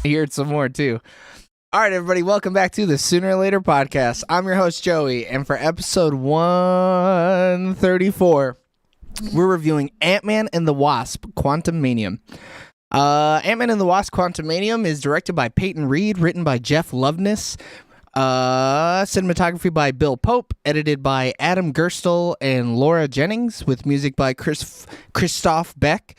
I heard some more too. All right, everybody, welcome back to the Sooner or Later podcast. I'm your host, Joey, and for episode 134, we're reviewing Ant-Man and the Wasp, Quantamania. Ant-Man and the Wasp, Quantamania is directed by Peyton Reed, written by Jeff Loveness, cinematography by Bill Pope, edited by Adam Gerstle and Laura Jennings, with music by Christoph Beck.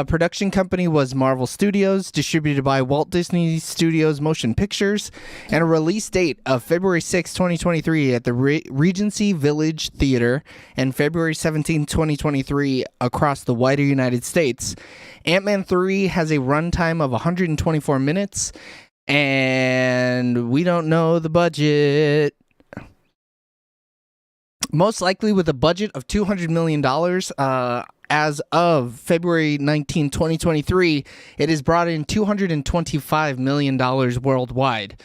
Production company was Marvel Studios, distributed by Walt Disney Studios Motion Pictures, and a release date of February 6, 2023 at the Regency Village Theater and February 17, 2023 across the wider United States. Ant-Man 3 has a runtime of 124 minutes, and we don't know the budget. Most likely with a budget of $200 million as of February 19, 2023, it has brought in $225 million worldwide.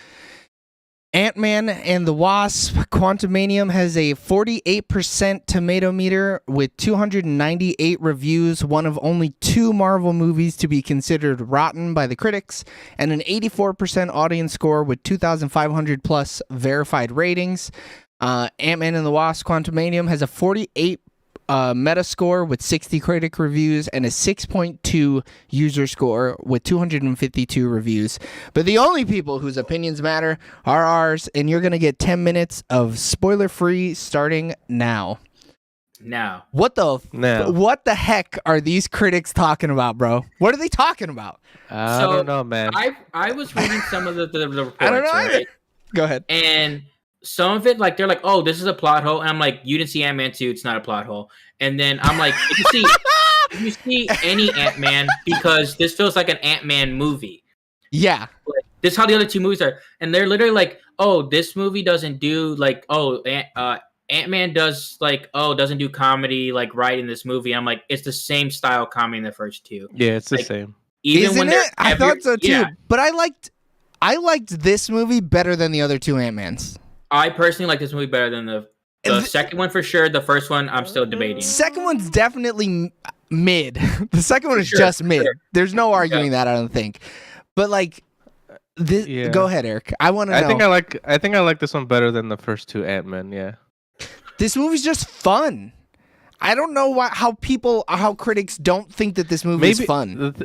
Ant-Man and the Wasp, Quantumania has a 48% tomato meter with 298 reviews, one of only 2 Marvel movies to be considered rotten by the critics, and an 84% audience score with 2,500 plus verified ratings. Ant-Man and the Wasp, Quantumania has a 48 Metascore with 60 critic reviews and a 6.2 user score with 252 reviews. But the only people whose opinions matter are ours, and you're going to get 10 minutes of spoiler-free starting now. What the heck are these critics talking about, bro? What are they talking about? I don't know, man. I was reading some of the reports. I don't know right? either. Go ahead. And some of it, like, they're like, oh, this is a plot hole. And I'm like, you didn't see Ant-Man 2, it's not a plot hole. And then I'm like, if you see any Ant-Man, because this feels like an Ant-Man movie. Yeah. Like, this is how the other 2 movies are. And they're literally like, oh, this movie doesn't do, like, Ant-Man does, like, doesn't do comedy, like, right in this movie. I'm like, it's the same style comedy in the first 2. Yeah, it's like, the same. Even Isn't when it? I thought so too. Yeah. But I liked this movie better than the other 2 Ant-Mans. I personally like this movie better than the second one for sure. The first one, I'm still debating. Second one's definitely mid. The second one is just mid. Sure. There's no arguing that, I don't think. But like, this. Yeah. Go ahead, Eric. I want to know. I think I like this one better than the first 2 Ant-Man. Yeah. This movie's just fun. I don't know how critics don't think that this movie is fun.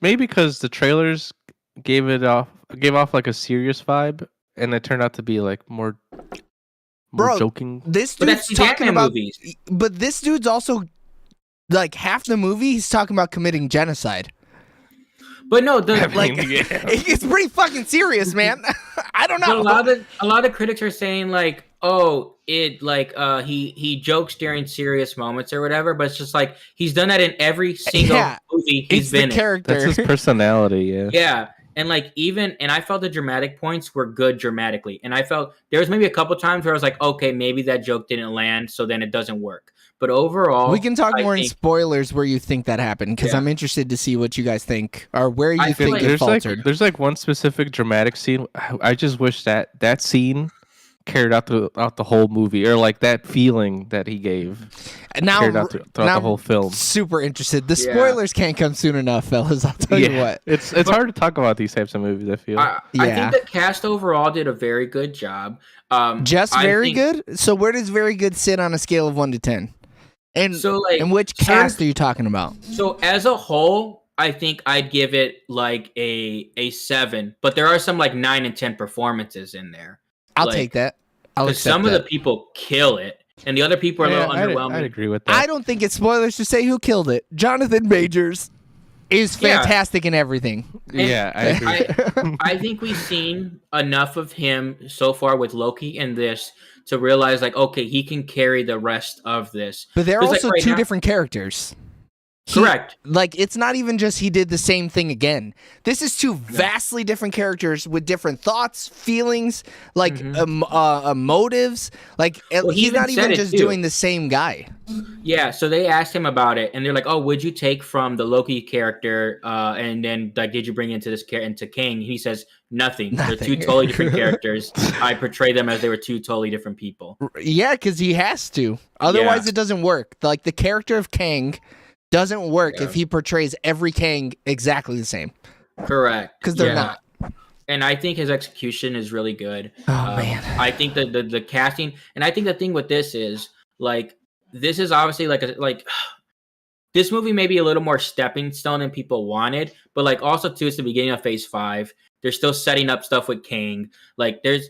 Maybe because the trailers gave off like a serious vibe, and it turned out to be like more joking. This dude's talking about movies. But this dude's also, like, half the movie he's talking about committing genocide. But no, it's pretty fucking serious, man. I don't know. A lot of critics are saying, like, he jokes during serious moments or whatever, but it's just like he's done that in every single movie he's been in. Character. That's his personality, yeah. Yeah. And like I felt the dramatic points were good dramatically. And I felt there was maybe a couple times where I was like, okay, maybe that joke didn't land, so then it doesn't work. But overall, we can talk more in spoilers where you think that happened, because I'm interested to see what you guys think or where you think it faltered. There's like one specific dramatic scene. I just wish that scene carried out the whole movie, or like that feeling that he gave carried out throughout the whole film. Super interested. The spoilers can't come soon enough, fellas. I'll tell you what. It's hard to talk about these types of movies, I feel. I think the cast overall did a very good job. Very good? So where does very good sit on a scale of 1 to 10? And so, like, and which cast are you talking about? So as a whole, I think I'd give it like a 7, but there are some like 9 and 10 performances in there. I'll take that. Because some of the people kill it, and the other people are a little underwhelming. I'd agree with that. I don't think it's spoilers to say who killed it. Jonathan Majors is fantastic in everything. Yeah, I agree. I think we've seen enough of him so far with Loki and this to realize, like, okay, he can carry the rest of this. But they're also two different characters. Correct. Like, it's not even just he did the same thing again. This is 2 vastly different characters with different thoughts, feelings, like motives. Like, he's not even just doing the same guy. Yeah, so they asked him about it, and they're like, "Oh, would you take from the Loki character, and then like, did you bring into King?" He says, "Nothing. They're 2 totally different characters. I portray them as they were 2 totally different people." Yeah, because he has to. Otherwise, it doesn't work. Like, the character of Kang doesn't work if he portrays every Kang exactly the same. Correct. Because they're not. and I think his execution is really good. Oh man, I think the casting, and I think the thing with this is like this is obviously like this movie may be a little more stepping stone than people wanted, but like also too, it's the beginning of Phase 5. They're still setting up stuff with Kang. Like there's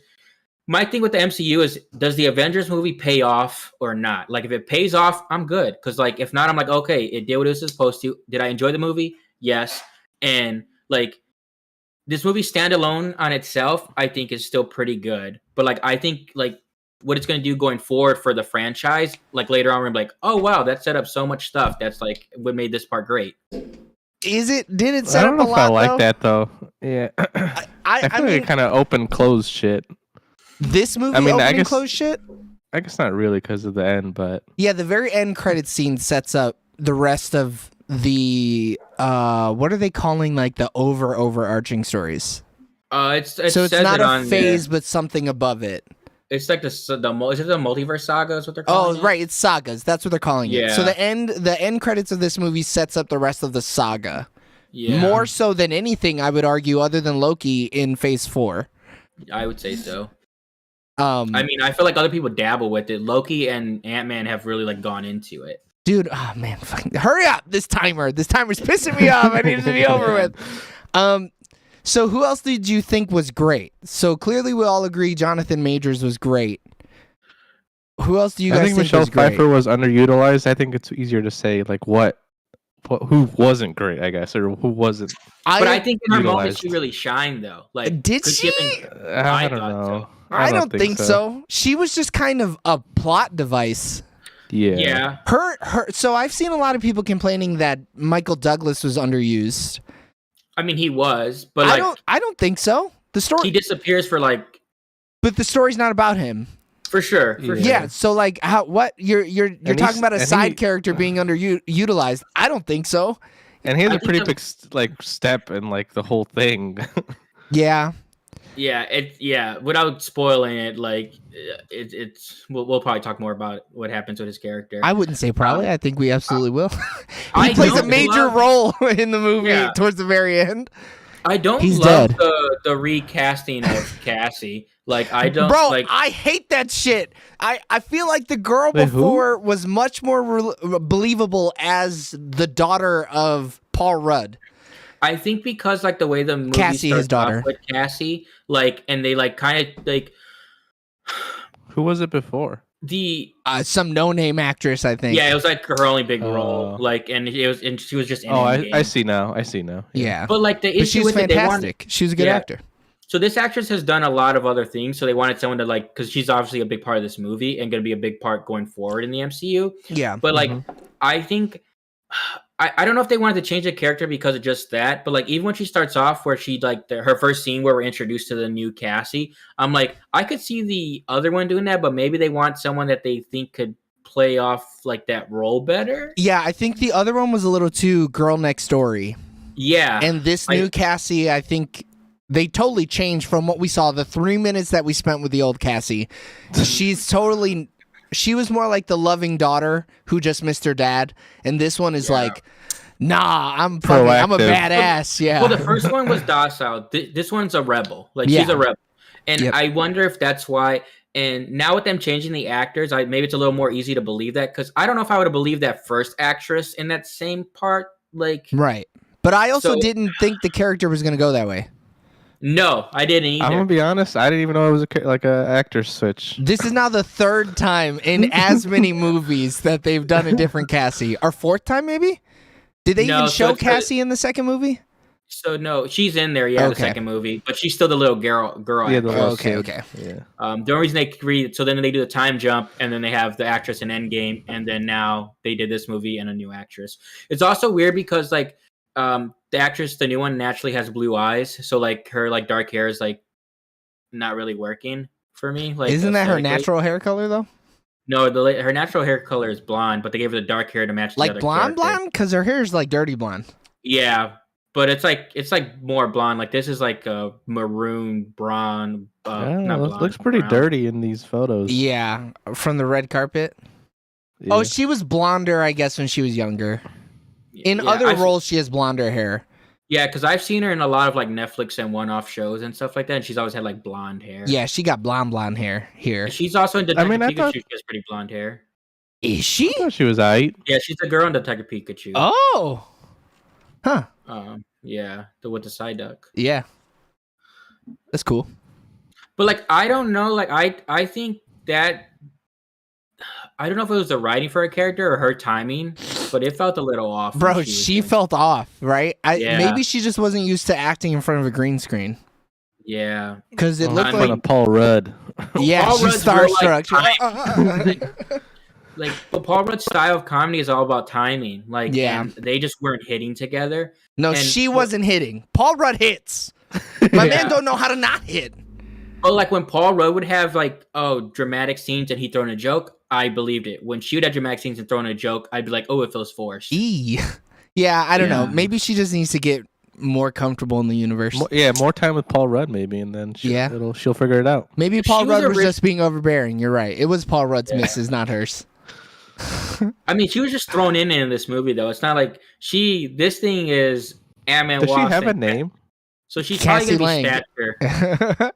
my thing with the MCU is does the Avengers movie pay off or not? Like if it pays off, I'm good. Because like if not, I'm like, okay, it did what it was supposed to. Did I enjoy the movie? Yes. And like this movie standalone on itself, I think is still pretty good. But like I think like what it's gonna do going forward for the franchise, like later on, we're gonna be like, oh wow, that set up so much stuff. That's like what made this part great. is it? Did it set I don't up know a if I lot? like though? that though. Yeah, I feel like it kind of open close shit. This movie, I mean, opening I guess close shit. I guess not really because of the end, but Yeah, the very end credit scene sets up the rest of the what are they calling like the overarching stories? It So it's says not it a on phase, there. but something above it. It's like is it the multiverse saga is what they're calling Oh, it? right, it's sagas. That's what they're calling it. So Yeah. the end credits of this movie sets up the rest of the saga. Yeah. More so than anything, I would argue, other than Loki in Phase 4. I would say so. I mean, I feel like other people dabble with it. Loki and Ant-Man have really like gone into it. dude, oh man, fucking hurry up! This timer's pissing me off. I need it to be over with. So who else did you think was great? So clearly we all agree Jonathan Majors was great. Who else do you guys I think think Michelle was great? Pfeiffer was underutilized. I think it's easier to say like who wasn't great, I guess, or who wasn't. But I think in her moment utilized. she really shined though. Like Did 'cause she? I don't thought know. so. I don't think so. She was just kind of a plot device. Yeah. Yeah. Her. So I've seen a lot of people complaining that Michael Douglas was underused. I mean, he was, but like I don't think so. The story, he disappears for like but the story's not about him. for sure. For Yeah. sure. Yeah. So like, what you're talking about a and side character being underutilized? I don't think so. And he has I a think pretty that- big like step in like the whole thing. Yeah. Yeah. Without spoiling it, like it's we'll probably talk more about what happens with his character. I wouldn't say probably. I think we absolutely will. he I plays a don't major love- role in the movie Yeah. towards the very end. I don't He's love dead. the recasting of Cassie. Like I don't Bro, like. I hate that shit. I feel like the girl Wait, who? before was much more believable as the daughter of Paul Rudd. I think because like the way the movie Cassie, his starts off daughter. with Cassie, like, and they like kind of like Who was it before? the Some no-name actress, I think. yeah, it was like her only big role, Oh. like, and she was just in Oh, Endgame. I see now. I see now. Yeah. But like the But issue she's with it, they wanted, fantastic. She was a good Yeah. actor. so this actress has done a lot of other things, so they wanted someone to like because she's obviously a big part of this movie and going to be a big part going forward in the MCU. Yeah. But like, Mhm. I think I don't know if they wanted to change the character because of just that, but like even when she starts off where she like her first scene where we're introduced to the new Cassie, I'm like I could see the other one doing that, but maybe they want someone that they think could play off like that role better. Yeah, I think the other one was a little too girl next story. Yeah, And this new Cassie, I think they totally changed from what we saw the 3 minutes that we spent with the old Cassie. She was more like the loving daughter who just missed her dad, and this one is like, nah, I'm a Proactive. badass. Yeah. well, the first one was docile. This one's a rebel. Like she's Yeah. a rebel, and Yep. I wonder if that's why. And now with them changing the actors, maybe it's a little more easy to believe that because I don't know if I would have believed that first actress in that same part. Like, Right. But I also So- didn't think the character was going to go that way. no, I didn't either. I'm gonna be honest. I didn't even know it was like a actor switch. This is now the third time in as many movies that they've done a different Cassie. Or fourth time, maybe? Did they No, even so show it's the- Cassie in the second movie? So no, she's in there, yeah, the Okay. second movie, but she's still the little girl. Yeah, the actress. little Okay, kid. okay. Yeah. The only reason they create so then they do the time jump, and then they have the actress in Endgame, and then now they did this movie and a new actress. It's also weird because like the actress, the new one, naturally has blue eyes, so like her like dark hair is like not really working for me. Like, Isn't that her aesthetically. natural hair color, though? No, her natural hair color is blonde, but they gave her the dark hair to match the Like other blonde character. blonde? Because her hair is like dirty blonde. Yeah, but it's like more blonde. Like this is like a maroon blonde. Yeah, Not it blonde, looks pretty brown. dirty in these photos. Yeah, from the red carpet. Yeah. Oh, she was blonder, I guess, when she was younger. In Yeah, other I- roles, she has blonder hair. Yeah, because I've seen her in a lot of like Netflix and one-off shows and stuff like that, and she's always had like blonde hair. Yeah, she got blonde hair here. And she's also in Detective Pikachu. thought... She has pretty blonde hair. Is she? I thought she was aight. Yeah, she's the girl in Detective Pikachu. Oh, huh? Yeah, with the side duck. Yeah, that's cool. But like, I don't know. Like, I think that I don't know if it was the writing for her character or her timing, but it felt a little off. Bro, she felt off, right? Maybe she just wasn't used to acting in front of a green screen. Yeah, because it looked like Paul Rudd. Yeah, Paul she's Rudd's starstruck. But Paul Rudd's style of comedy is all about timing. Like, yeah, and they just weren't hitting together. No, she wasn't hitting. Paul Rudd hits. My man don't know how to not hit. But like when Paul Rudd would have like dramatic scenes and he'd throw in a joke, I believed it. When she would have dramatic scenes and throw in a joke, I'd be like, oh, it feels forced. Yeah, I don't know. Maybe she just needs to get more comfortable in the universe. More time with Paul Rudd, maybe, and then she'll figure it out. Maybe Paul Rudd was just being overbearing. You're right. It was Paul Rudd's misses, not hers. I mean, she was just thrown in this movie, though. It's not like this thing is Ant-Man. Does she have a name? So she's probably going to be Stature.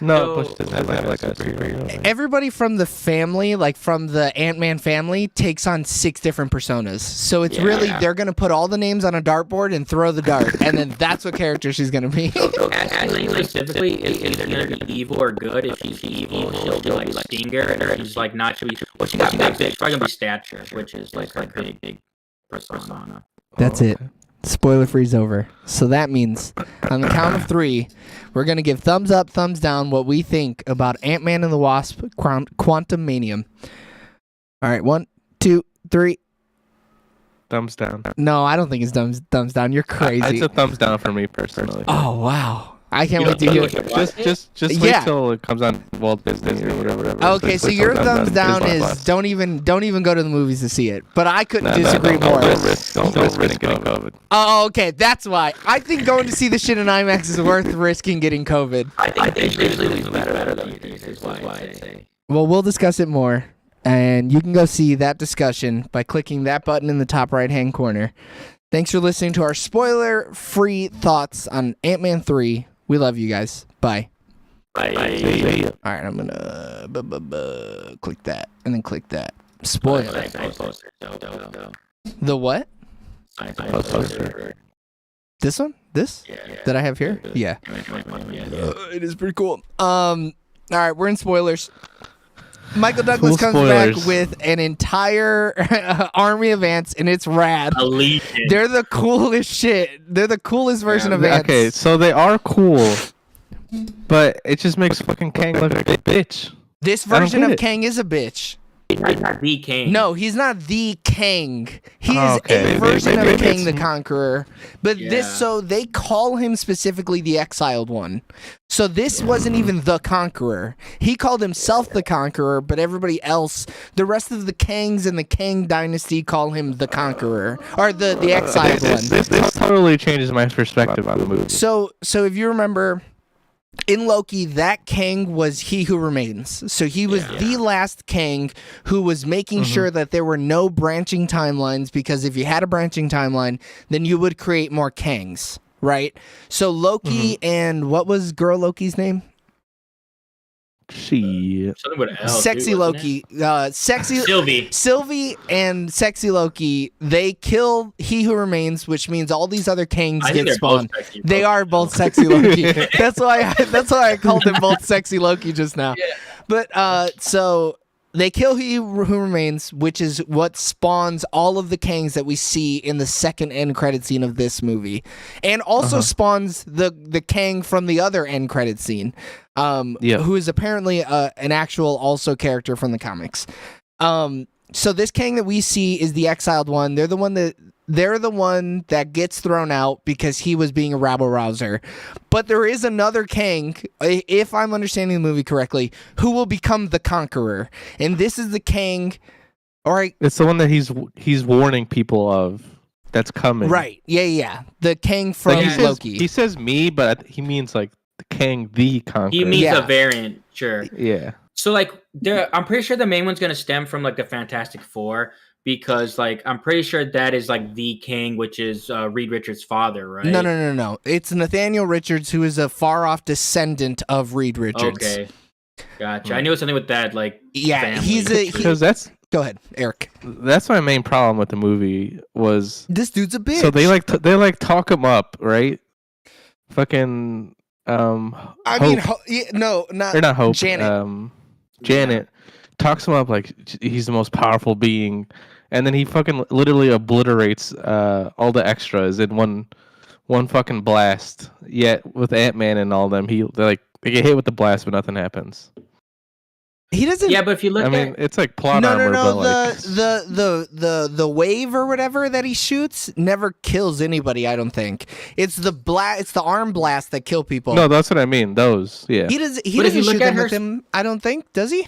No, but she doesn't have like a superhero. Everybody from the family, like from the Ant-Man family, takes on 6 different personas. So it's they're going to put all the names on a dartboard and throw the dart, and then that's what character she's going to be. Actually, specifically, is either going to be evil or good. If she's evil, she'll be like Stinger, and if she's like not, she'll be. Well, she got big. She's probably going to be Stature, which is like her big persona. That's it. Spoiler free's over. So that means on the count of 3, we're going to give thumbs up, thumbs down what we think about Ant-Man and the Wasp Quantamania. All right, 1, 2, 3. Thumbs down. No, I don't think it's thumbs down. You're crazy. It's a thumbs down for me personally. Oh, wow. I can't wait to hear it. Just wait till it comes on Walt Disney or whatever. Okay, so your thumbs down is don't even go to the movies to see it. But I couldn't disagree more. Don't risk getting COVID. Oh, okay, that's why. I think going to see the shit in IMAX is worth risking getting COVID. I think visually it's better than you think. Is why I say. Well, we'll discuss it more, and you can go see that discussion by clicking that button in the top right-hand corner. Thanks for listening to our spoiler-free thoughts on Ant-Man 3. We love you guys. Bye. Bye. All right, I'm going to click that and then click that. Spoiler. The what? This one? This? That I have here? Yeah. It is pretty cool. All right, we're in spoilers. Michael Douglas comes back with an entire army of ants, and it's rad. They're the coolest shit. They're the coolest version of ants. Okay, so they are cool, but it just makes fucking Kang look like a bitch. This version of Kang is a bitch. He's not the Kang. No, he's not the Kang. He is a version of Kang the Conqueror. But so they call him specifically the Exiled One. So this wasn't even the Conqueror. He called himself the Conqueror, but everybody else, the rest of the Kangs in the Kang dynasty call him the Conqueror. Or the Exiled One. This totally changes my perspective on the movie. So if you remember, in Loki, that Kang was He Who Remains. So he was the last Kang who was making sure that there were no branching timelines, because if you had a branching timeline, then you would create more Kangs, right? So Loki and what was girl Loki's name? Sexy Loki. Sylvie and Sexy Loki, they kill He Who Remains, which means all these other Kangs get spawned. They are both Sexy Loki. That's why I called them both Sexy Loki just now. Yeah. But so they kill He Who Remains, which is what spawns all of the Kangs that we see in the second end credit scene of this movie, and also spawns the Kang from the other end credit scene, who is apparently an actual also character from the comics. So this Kang that we see is the Exiled One. They're the one that gets thrown out because he was being a rabble-rouser. But there is another Kang, if I'm understanding the movie correctly, who will become the Conqueror. And this is the Kang... It's the one that he's warning people of that's coming. Right. Yeah. The Kang from Loki. He says me, but he means like the Kang the Conqueror. He means a variant, sure. Yeah. So like I'm pretty sure the main one's going to stem from like the Fantastic Four. because like I'm pretty sure that is like the king, which is Reed Richards' father, right? No. It's Nathaniel Richards, who is a far off descendant of Reed Richards. Okay, gotcha. I knew it was something with that, like family. Because that's. Go ahead, Eric. That's my main problem with the movie was this dude's a bitch. So they talk him up, right? Fucking not Hope. Janet talks him up like he's the most powerful being, and then he fucking literally obliterates all the extras in one fucking blast. Yet with Ant-Man and all them, they get hit with the blast, but nothing happens. He doesn't. Yeah, but if you look, it's like plot armor. No. But the wave or whatever that he shoots never kills anybody. I don't think it's the arm blast that kill people. No, that's what I mean. Those, yeah. He doesn't shoot them with him. I don't think. Does he?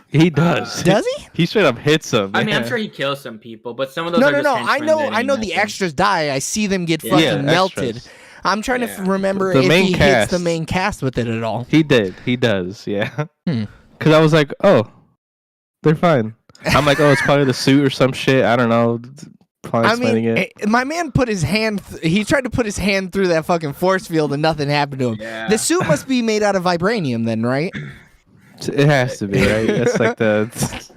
He does. Does he? He straight up hits them. I mean, I'm sure he kills some people, but some of those. No. I know the extras die. I see them get fucking melted. Extras. I'm trying to remember if he hits the main cast with it at all. He did. He does. Yeah. Because I was like, oh, they're fine. I'm like, oh, it's probably the suit or some shit. I don't know. My man put his hand. He tried to put his hand through that fucking force field and nothing happened to him. Yeah. The suit must be made out of vibranium, then, right? It has to be, right? That's like that's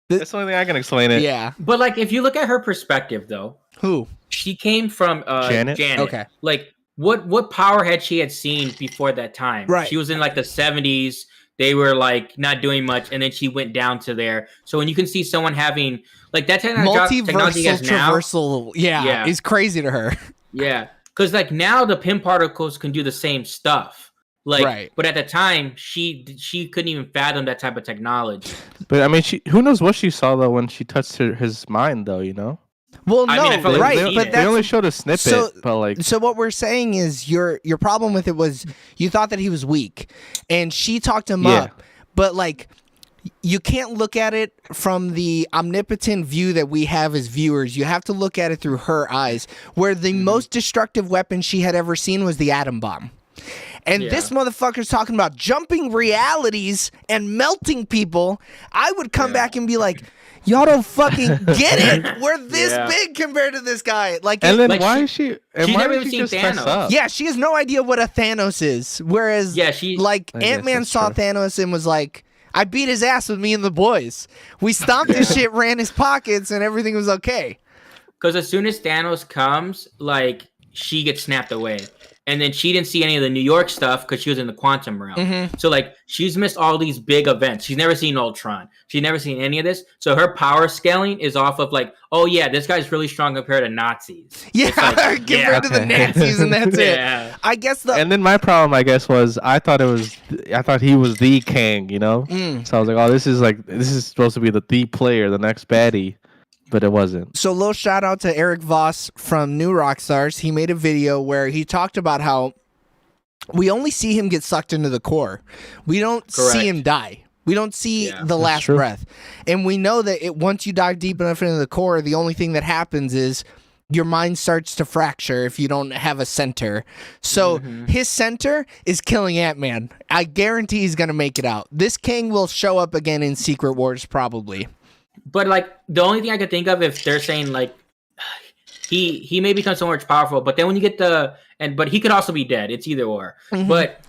the only thing I can explain it. Yeah. But like, if you look at her perspective, though, who she came from, Janet. Okay. Like, what power had she seen before that time? Right. She was in like the 70s. They were like not doing much, and then she went down to there. So when you can see someone having like that technology has now, traversal, is crazy to her. Yeah, because like now the Pym particles can do the same stuff. Like, right. But at the time, she couldn't even fathom that type of technology. But I mean, who knows what she saw though when she touched his mind though, you know? Well, no, but they only showed a snippet. So what we're saying is your problem with it was you thought that he was weak, and she talked him up. But like, you can't look at it from the omnipotent view that we have as viewers. You have to look at it through her eyes, where the most destructive weapon she had ever seen was the atom bomb. And this motherfucker's talking about jumping realities and melting people. I would come back and be like, y'all don't fucking get it. We're this big compared to this guy. Like, and then like why is she? She's why never did even she seen just mess Thanos. up? Yeah, she has no idea what a Thanos is. Whereas, Ant-Man saw Thanos and was like, I beat his ass with me and the boys. We stomped his shit, ran his pockets, and everything was okay. Because as soon as Thanos comes, like, she gets snapped away. And then she didn't see any of the New York stuff because she was in the quantum realm. Mm-hmm. So, like, she's missed all these big events. She's never seen Ultron. She's never seen any of this. So her power scaling is off of, like, oh, yeah, this guy's really strong compared to Nazis. Yeah, like, compared to the Nazis, and that's it. I guess And then my problem, I guess, was I thought he was the king, you know? So I was like, oh, this is supposed to be the player, the next baddie. But it wasn't. So, little shout out to Eric Voss from New Rockstars. He made a video where he talked about how we only see him get sucked into the core. We don't see him die. We don't see the last breath. And we know that once you dive deep enough into the core, the only thing that happens is your mind starts to fracture if you don't have a center. So his center is killing Ant-Man. I guarantee he's going to make it out. This king will show up again in Secret Wars probably. But like the only thing I could think of if they're saying like he may become so much powerful, but then when you get but he could also be dead. It's either or. Mm-hmm. But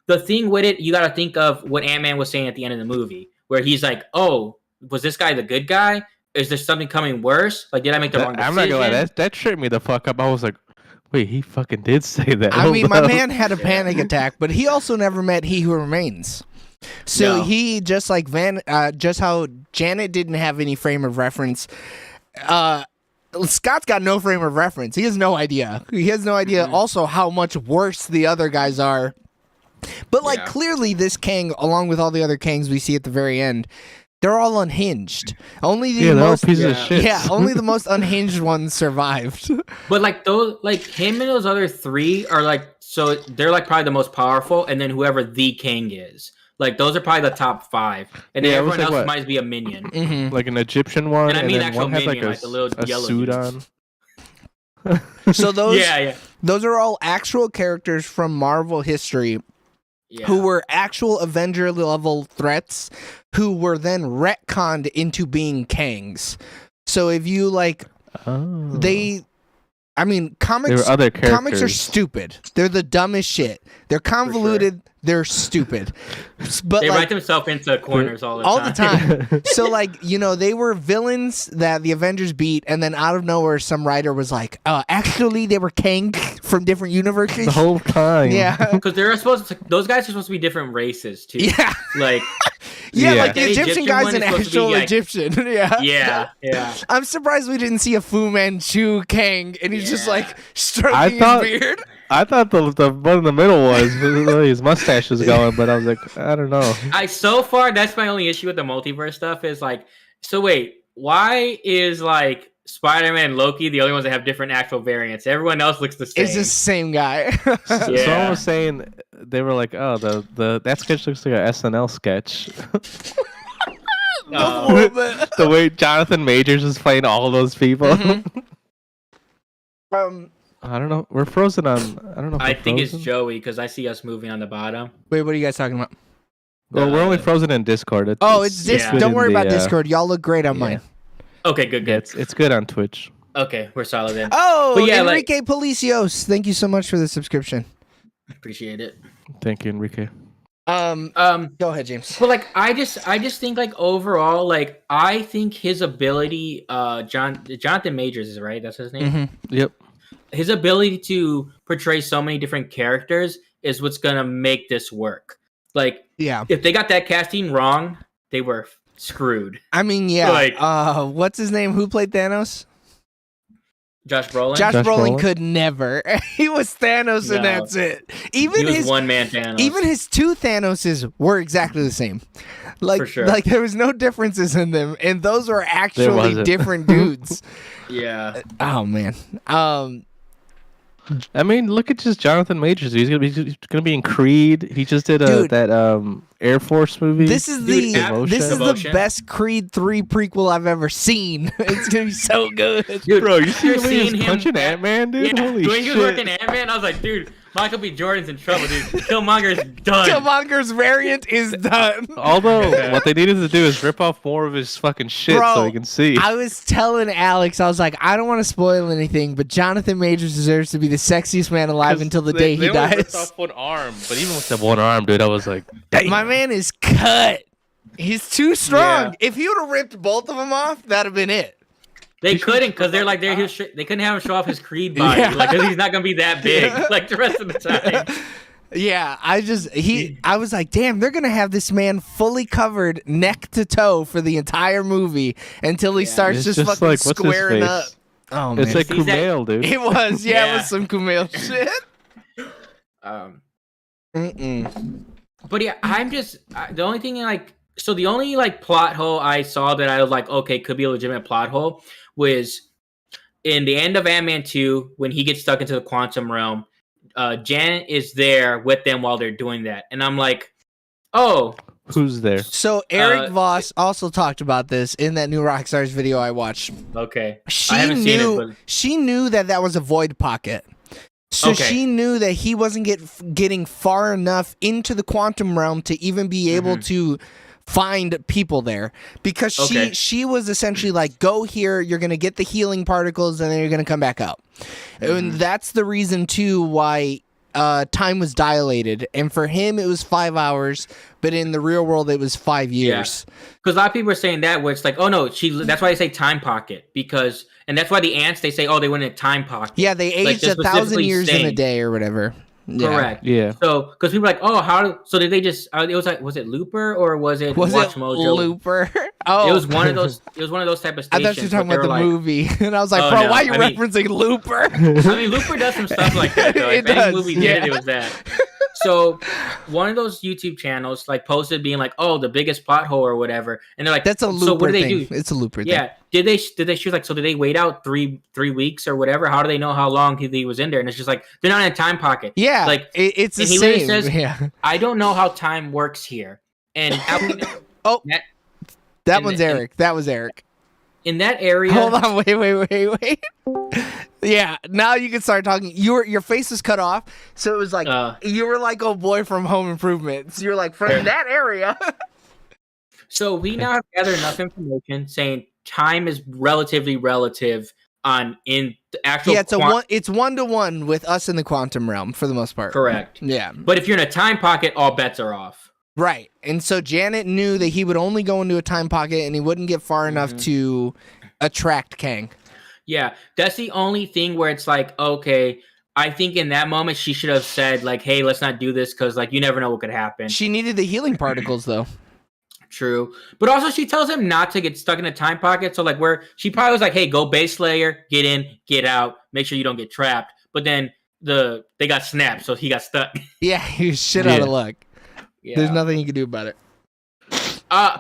the thing with it, you got to think of what Ant-Man was saying at the end of the movie, where he's like, "Oh, was this guy the good guy? Is there something coming worse? Like, did I make the wrong decision?" I'm not gonna lie, that tripped me the fuck up. I was like, wait, he fucking did say that. I mean, my man had a panic attack, but he also never met He Who Remains. So he, just like just how Janet didn't have any frame of reference, Scott's got no frame of reference. He has no idea. He has no idea also how much worse the other guys are. But like clearly this Kang, along with all the other Kangs we see at the very end, they're all unhinged. Only the most pieces of shit. Yeah, only the most unhinged ones survived. But like those, like him and those other three are like, so they're like probably the most powerful, and then whoever the Kang is. Like, those are probably the top 5. And then everyone else might be a minion. Mm-hmm. Like an Egyptian one. And I mean then actual one had minion, like the little yellow suit dudes. on. So those, those are all actual characters from Marvel history who were actual Avenger-level threats who were then retconned into being Kangs. So if you like, I mean, There were other characters. comics are stupid. They're the dumbest shit. They're convoluted. They're stupid. But they like, write themselves into corners all the time. So like, you know, they were villains that the Avengers beat, and then out of nowhere, some writer was like, actually, they were Kang from different universes. The whole time. Yeah. Because those guys are supposed to be different races too. Yeah. Like. Yeah, Yeah. like the Egyptian guy's one an is supposed to be, actual like- Egyptian. Yeah. Yeah. I'm surprised we didn't see a Fu Manchu Kang, and he's just like stroking I thought- his beard. I thought the one in the middle was his mustache was going, but I was like, I don't know. So far, that's my only issue with the multiverse stuff is like, so wait, why is like Spider-Man and Loki the only ones that have different actual variants? Everyone else looks the same. It's the same guy. Someone was saying they were like, oh, that sketch looks like a SNL sketch. The way Jonathan Majors is playing all those people. I don't know. We're frozen on. I don't know. If I we're think it's frozen. Joey because I see us moving on the bottom. Wait, what are you guys talking about? Well, we're only frozen in Discord. It's Yeah. Discord. Don't worry about Discord. Y'all look great on mine. Okay, good. Yeah, it's good on Twitch. Okay, we're solid then. Oh, But yeah, Enrique Policios, thank you so much for the subscription. Appreciate it. Thank you, Enrique. Go ahead, James. But like, I just think like overall, like I think his ability, Jonathan Majors is right. That's his name. Mm-hmm. Yep. His ability to portray so many different characters is what's gonna make this work. Like, Yeah. if they got that casting wrong, they were screwed. I mean, yeah. Like- What's his name? Who played Thanos? Josh Brolin. Josh Josh Brolin Brolin? could never. He was Thanos, and No. that's it. he Even was his one man Thanos. Even his two Thanoses were exactly the same. Like, For sure. like there was no differences in them, and those were actually wasn't. different dudes. yeah. Oh man. I mean, look at just Jonathan Majors. He's gonna be in Creed. He just did Dude. that Air Force movie. This is Dude, this is the Devotion. best Creed 3 prequel I've ever seen. It's gonna be so good. Dude, Bro, you see you're the way he's seeing him- punching Ant-Man, dude? Yeah, Holy when he was working shit. Ant-Man, I was like, dude, Michael B. Jordan's in trouble, dude. Killmonger's done. Killmonger's variant is done. Although, what they needed to do is rip off more of his fucking shit Bro, so he can see. I was telling Alex, I was like, I don't want to spoil anything, but Jonathan Majors deserves to be the sexiest man alive until the day he They only ripped dies. off one arm, but even with the one arm, dude, I was like, damn. My man is cut. He's too strong. Yeah. If he would have ripped both of them off, that'd have been it. They couldn't because they're like they couldn't have him show off his Creed body, like 'cause he's not gonna be that big like the rest of the time. Yeah, I was like, damn, they're gonna have this man fully covered neck to toe for the entire movie until he starts It's just just fucking like, what's his squaring face? up. Oh man, It's like He's that- Kumail, dude. it was, yeah, it Yeah. was some Kumail shit. But yeah, I'm just the only thing like so the only like plot hole I saw that I was like okay could be a legitimate plot hole was in the end of Ant-Man 2 when he gets stuck into the quantum realm. Janet is there with them while they're doing that, and I'm like, oh, Who's there? So Eric Voss also talked about this in that new Rockstars video I watched. okay. She I haven't seen knew it, but she knew that was a void pocket. So Okay. she knew that he wasn't getting far enough into the quantum realm to even be able to find people there, because Okay. she was essentially like, go here, you're gonna get the healing particles, and then you're gonna come back out. And that's the reason too why time was dilated, and for him it was 5 hours, but in the real world it was 5 years. because a lot of people are saying that where it's like, oh no, that's why they say time pocket because, and that's why the ants they say, oh, they went in a time pocket. Yeah, they Like, aged they're 1,000 specifically years in a saying- day or whatever. Yeah. Correct. Yeah. So, because people are like, oh, so did they just? It was like, was it Looper or was it Was Watch it Mojo? Looper? Oh, It was one of those. It was one of those type of I stations. thought you were talking but about the they were like- movie, and I was like, Oh, bro, no. why are you I mean- referencing Looper? I mean, Looper does some stuff like that. Though. It If any does, movie did yeah. it was that. So, one of those YouTube channels like posted being like, "Oh, the biggest plot hole or whatever," and they're like, That's a Looper So what do they thing. do? It's a Looper thing. Yeah. Did they? She was like, so did they wait out three weeks or whatever? How do they know how long he was in there? And it's just like they're not in a time pocket. Yeah, Like, it's the and he literally same. says- Yeah. I don't know how time works here. And Oh, that- that in one's the- in- Eric. That was Eric. in that area, Hold on, wait. Yeah, now you can start talking. Your face was cut off, so it was like you were like, oh boy, from Home Improvement. So you're like, from that area. So we now have gathered enough information saying time is relatively relative on in the actual. Yeah, it's 1-to-1 with us in the quantum realm for the most part. Correct. Yeah. But if you're in a time pocket, all bets are off. Right. And so Janet knew that he would only go into a time pocket and he wouldn't get far enough to attract Kang. Yeah, that's the only thing where it's like, okay, I think in that moment she should have said like, hey, let's not do this because like you never know what could happen. She needed the healing particles though. True. But also she tells him not to get stuck in a time pocket. So like where she probably was like, hey, go base layer, get in, get out, make sure you don't get trapped. But then they got snapped, so he got stuck. Yeah, he was shit out of luck. Yeah. There's nothing you can do about it.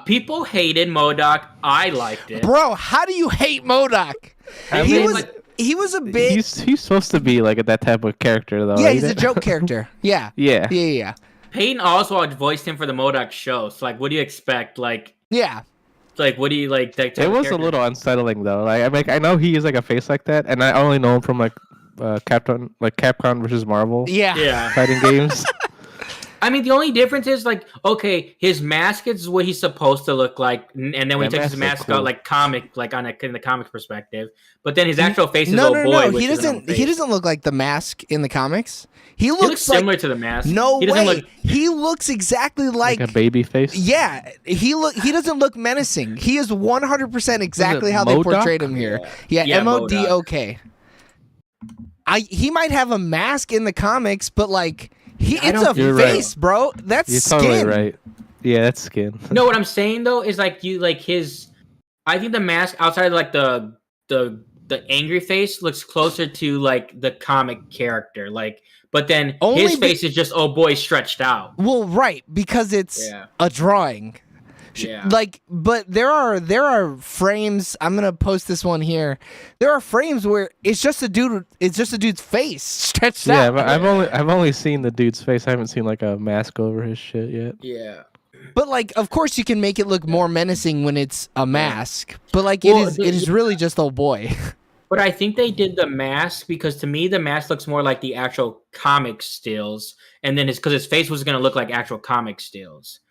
People hated MODOK. I liked it. Bro, how do you hate MODOK? He was a bit. He's supposed to be like that type of character though. Yeah, he's a joke character. Yeah. Yeah. Peyton Oswalt voiced him for the MODOK show. So like, what do you expect? Like, yeah. Like, what do you like? That it was a little unsettling though. Like, I know he is like a face like that, and I only know him from like Capcom versus Marvel. Yeah. Fighting games. I mean, the only difference is like, okay, his mask is what he's supposed to look like, and then when he takes his mask out, like comic, like in the comic perspective, but then his actual face is boy. No. He doesn't look like the mask in the comics. He looks similar to the mask. No way. He looks exactly like a baby face. Yeah, he doesn't look menacing. He is 100% exactly how they portrayed him here. Yeah, MODOK. He might have a mask in the comics, but like. It's a face, bro. That's You're skin. Totally right. Yeah, that's skin. No, what I'm saying though is like his. I think the mask outside of like the angry face looks closer to like the comic character, like. But then his face is just stretched out. Well, right, because it's a drawing. Yeah. Like, but there are frames. I'm gonna post this one here. There are frames where it's just a dude. It's just a dude's face stretched out. Yeah, but I've only seen the dude's face. I haven't seen like a mask over his shit yet. Yeah. But like, of course, you can make it look more menacing when it's a mask. But like, it is really just old boy. But I think they did the mask because to me the mask looks more like the actual comic stills, and then because his face was gonna look like actual comic stills.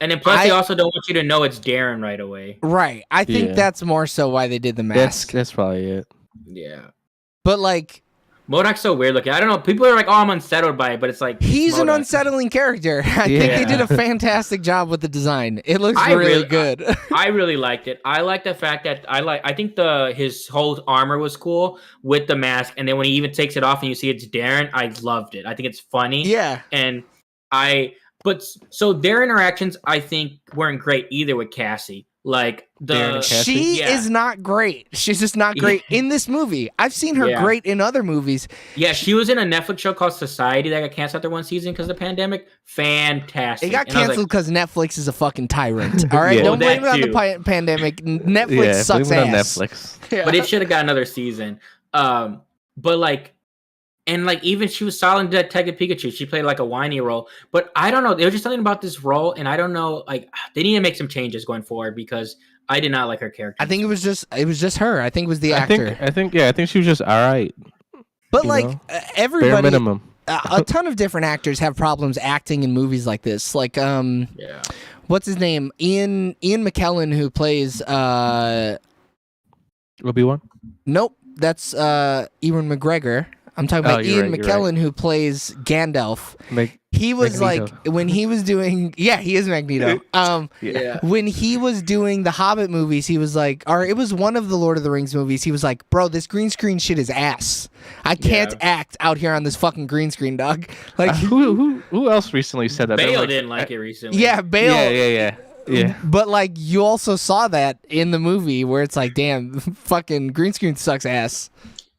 And then plus they also don't want you to know it's Darren right away. Right. I think that's more so why they did the mask. That's probably it. Yeah. But like MODOK's so weird looking. I don't know. People are like, oh, I'm unsettled by it, but it's like he's an unsettling character. I think they did a fantastic job with the design. It looks really good. I really liked it. I like the fact that I think his whole armor was cool with the mask, and then when he even takes it off and you see it's Darren, I loved it. I think it's funny. Yeah. But so their interactions, I think, weren't great either with Cassie. Like she is not great. She's just not great in this movie. I've seen her great in other movies. Yeah, she was in a Netflix show called Society that got canceled after one season because of the pandemic. Fantastic. It got canceled because Netflix is a fucking tyrant. All right, don't blame it on the pandemic. Netflix sucks blame ass. It on Netflix. But it should have got another season. But like. And like even she was solid in Detective Pikachu. She played like a whiny role. But I don't know. There was just something about this role, and I don't know. Like they need to make some changes going forward because I did not like her character. I think it was just her. I think it was the actor. I think she was just all right. But like everybody, bare minimum. A ton of different actors have problems acting in movies like this. Like what's his name? Ian McKellen, who plays Obi-Wan? Nope, that's Ewan McGregor. I'm talking about Ian McKellen, who plays Gandalf. He was Magneto. like, when he was doing, he is Magneto. When he was doing the Hobbit movies, he was like, or it was one of the Lord of the Rings movies. He was like, bro, this green screen shit is ass. I can't act out here on this fucking green screen, dog. Like, who else recently said that? Bale didn't like it recently. Yeah, Bale. Yeah. But like, you also saw that in the movie where it's like, damn, fucking green screen sucks ass.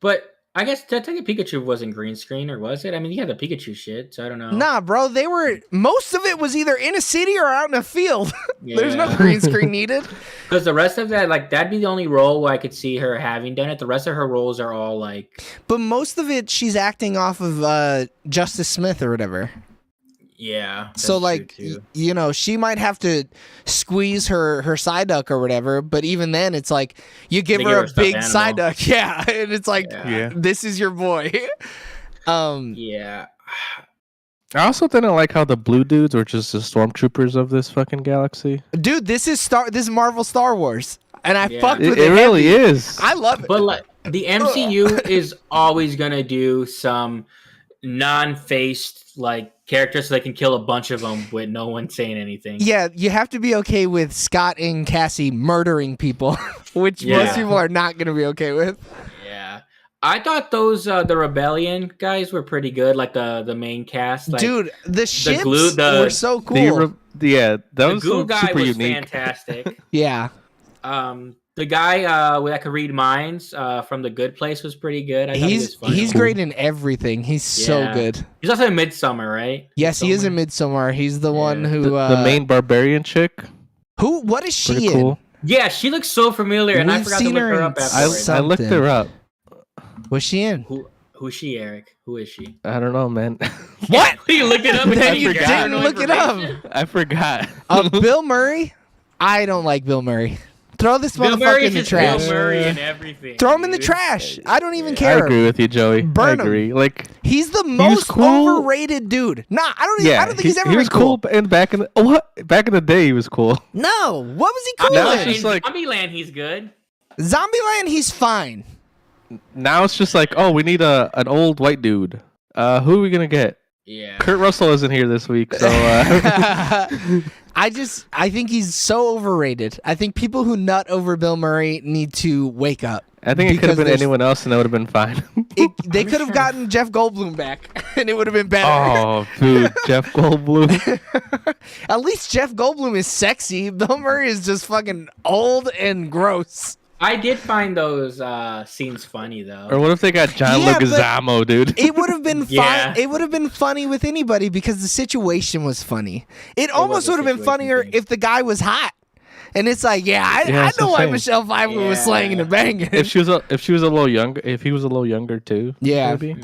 But I guess Detective Pikachu wasn't green screen, or was it? I mean, you had the Pikachu shit, so I don't know. Nah, bro, most of it was either in a city or out in a field. There's no green screen needed. Because the rest of that, like, that'd be the only role where I could see her having done it. The rest of her roles are all like... But most of it, she's acting off of Justice Smith or whatever. Yeah. So like, she might have to squeeze her Psyduck or whatever, but even then it's like, you give her a big Psyduck. Yeah. And it's like, this is your boy. Yeah. I also didn't like how the blue dudes were just the stormtroopers of this fucking galaxy. Dude, this is Marvel Star Wars. and I Yeah. fucked with It it. really heavy. is. I love it. But like the MCU is always gonna do some non-faced like characters so they can kill a bunch of them with no one saying anything. Yeah, you have to be okay with Scott and Cassie murdering people, which most people are not going to be okay with. Yeah. I thought those the Rebellion guys were pretty good, like the main cast. Like, dude, the ships glue- were so cool. That the was Goo guy super was unique. fantastic. Yeah. The guy that could read minds from The Good Place was pretty good. I thought he was funny. He's great in everything. He's so good. He's also in Midsommar, right? Yes, he is in Midsommar. He's the one who The main barbarian chick. Who? What is she Pretty in? cool. Yeah, she looks so familiar, and I We've forgot to seen look her her in up afterwards. I looked her up. What's she in? Who's she, Eric? Who is she? I don't know, man. What? You look it up. Then and you got didn't no look it up. information? I forgot. Bill Murray? I don't like Bill Murray. Throw this Bill motherfucker Murray in is the just trash. Bill Murray and everything. Throw him in the dude. trash. I don't even I care. agree with you, Joey. Burn I him. agree. Like He's the was most cool. overrated dude. Nah, I don't think he's ever he been was cool. And back in the day, he was cool. No, what was he cool Now in? it's just like- Zombieland, he's good. Zombieland, he's fine. Now it's just like, oh, we need an old white dude. Who are we gonna get? Yeah. Kurt Russell isn't here this week, so I think he's so overrated. I think people who nut over Bill Murray need to wake up. I think it could have Because been anyone else, and that would have been fine. They could have gotten Jeff Goldblum back, and it would have been better. Oh, dude, Jeff Goldblum. At least Jeff Goldblum is sexy. Bill Murray is just fucking old and gross. I did find those scenes funny though. Or what if they got John Yeah, but Leguizamo, dude? It would have been Yeah. fun. It would have been funny with anybody because the situation was funny. It almost was a would have been situation funnier thing. if the guy was hot. And it's like, I that's know what why I'm saying. Michelle Pfeiffer was slanging and banging. If he was a little younger too. Yeah. Maybe.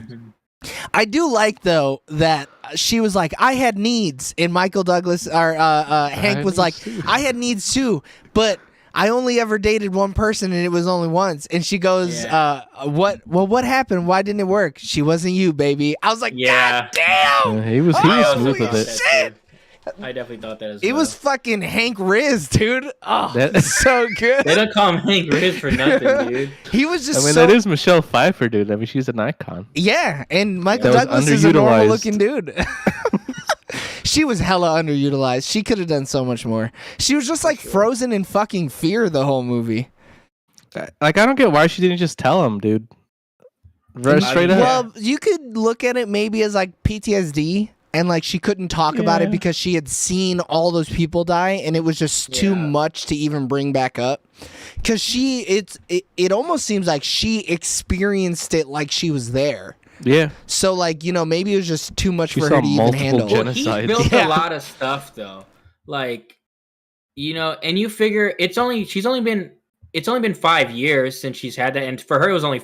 I do like though that she was like, I had needs, and Michael Douglas or Hank was like, I had needs too, but I only ever dated one person and it was only once. And she goes, what? Well, what happened? Why didn't it work? She wasn't you, baby. I was like, Yeah. God damn. Yeah, he was smooth with it. Shit. I definitely thought that as well. It was fucking Hank Riz, dude. Oh, That- so good. They don't call him Hank Riz for nothing, dude. He was just I mean, so. that is Michelle Pfeiffer, dude. I mean, she's an icon. Yeah, and Michael That was Douglas is a normal underutilized. looking dude. She was hella underutilized. She could have done so much more. She was just like frozen in fucking fear the whole movie. Like, I don't get why she didn't just tell him, dude. Right straight up. Well, you could look at it maybe as like PTSD, and like she couldn't talk about it because she had seen all those people die, and it was just too much to even bring back up. Because it almost seems like she experienced it like she was there. Yeah. So like, maybe it was just too much She for saw her to even multiple handle. genocides. He built Yeah. a lot of stuff though. Like, and you figure it's only been 5 years since she's had that, and for her it was only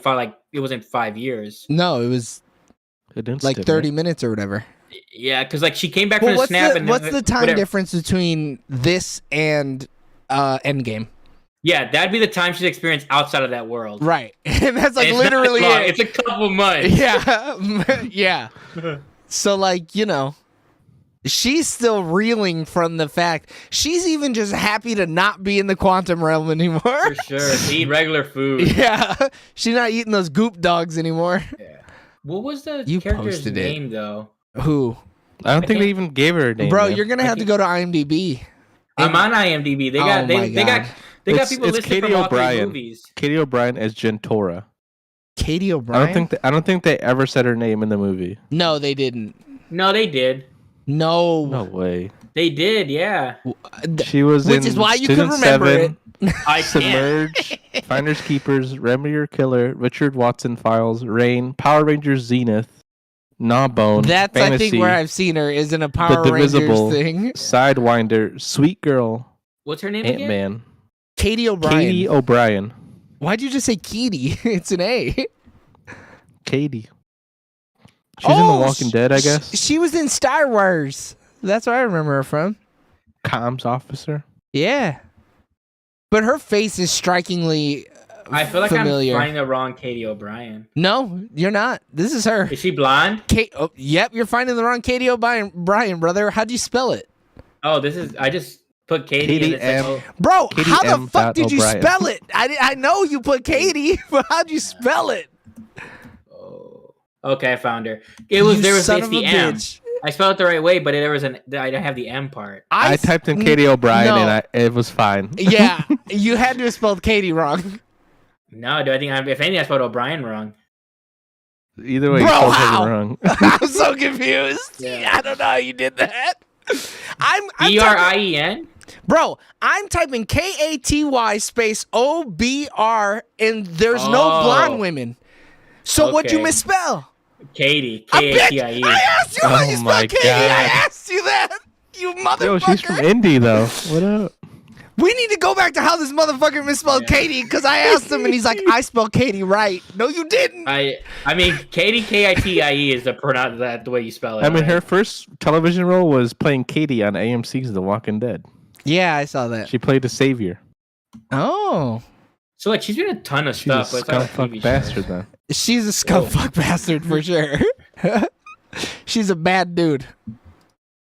it wasn't 5 years. No, it was An instant, like 30 right? minutes or whatever. Yeah, because like she came back Well, from the snap, and what's the time whatever. difference between this and Endgame? Yeah, that'd be the time she's experienced outside of that world. Right, and that's like It's not literally long, it. It's a couple months. Yeah, yeah. So like, she's still reeling from the fact she's even just happy to not be in the quantum realm anymore. For sure. To eat regular food. Yeah, she's not eating those goop dogs anymore. Yeah. What was the You character's posted it. name though? Who, I don't think can't- they even gave her a name. bro? man. You're gonna have to go to IMDb. I'm on IMDb. They Oh got my they got God. they got It's- people it's listed Katie from all three O'Brien. movies. Katie O'Brien as Gentora. Katie O'Brien. I don't think they ever said her name in the movie. No, they didn't. No, they did. No, No way. They did. Yeah. She was Which in is why you could Student remember 7, I can't. Submerge, Finders Keepers, Remedy Your Killer, Richard Watson Files, Rain, Power Rangers Zenith, Gnawbone, That's Fantasy, I think where I've seen her is in a Power Divisible, Rangers thing. Sidewinder, Sweet Girl, What's her name Ant again? Man, Katie O'Brien. Katie O'Brien, Why'd you just say Katie? It's an A. Katie. She's in The Walking Dead, I guess. She was in Star Wars. That's where I remember her from. Comms officer. Yeah. But her face is strikingly I feel like familiar. I'm finding the wrong Katie O'Brien. No, you're not. This is her. Is she blonde? Yep, you're finding the wrong Katie O'Brien, brother. How'd you spell it? Oh, this is. I just put Katie in it. Bro, Katie how M. the fuck did you O'Brien. spell it? I know you put Katie, but how'd you spell it? Oh, okay, I found her. It's the M. Bitch. I spelled it the right way, but I didn't have the M part. I typed in Katie O'Brien no. and it was fine. Yeah, you had to have spelled Katie wrong. No, if anything, I spelled O'Brien wrong. Either way, Bro, you spelled how? it wrong. I'm so confused. Yeah. I don't know how you did that. I'm Brien? Bro, I'm typing Katy space OBR and there's no blonde women. So what'd you Okay. misspell? Katie. Bitch, Katie. I asked you how you Oh my spell Katie. God. I asked you that. You motherfucker. Yo, she's from Indy though. What up? We need to go back to how this motherfucker misspelled Katie because I asked him and he's like, I spelled Katie right. No, you didn't. I mean, Katie, Kitie is the way you spell it. I mean, right? her first television role was playing Katie on AMC's The Walking Dead. Yeah, I saw that. She played the savior. Oh. So like, she's been in a ton of She's stuff. a But it's like scumfuck TV bastard shows. then. She's a scumfuck bastard for sure. She's a bad dude.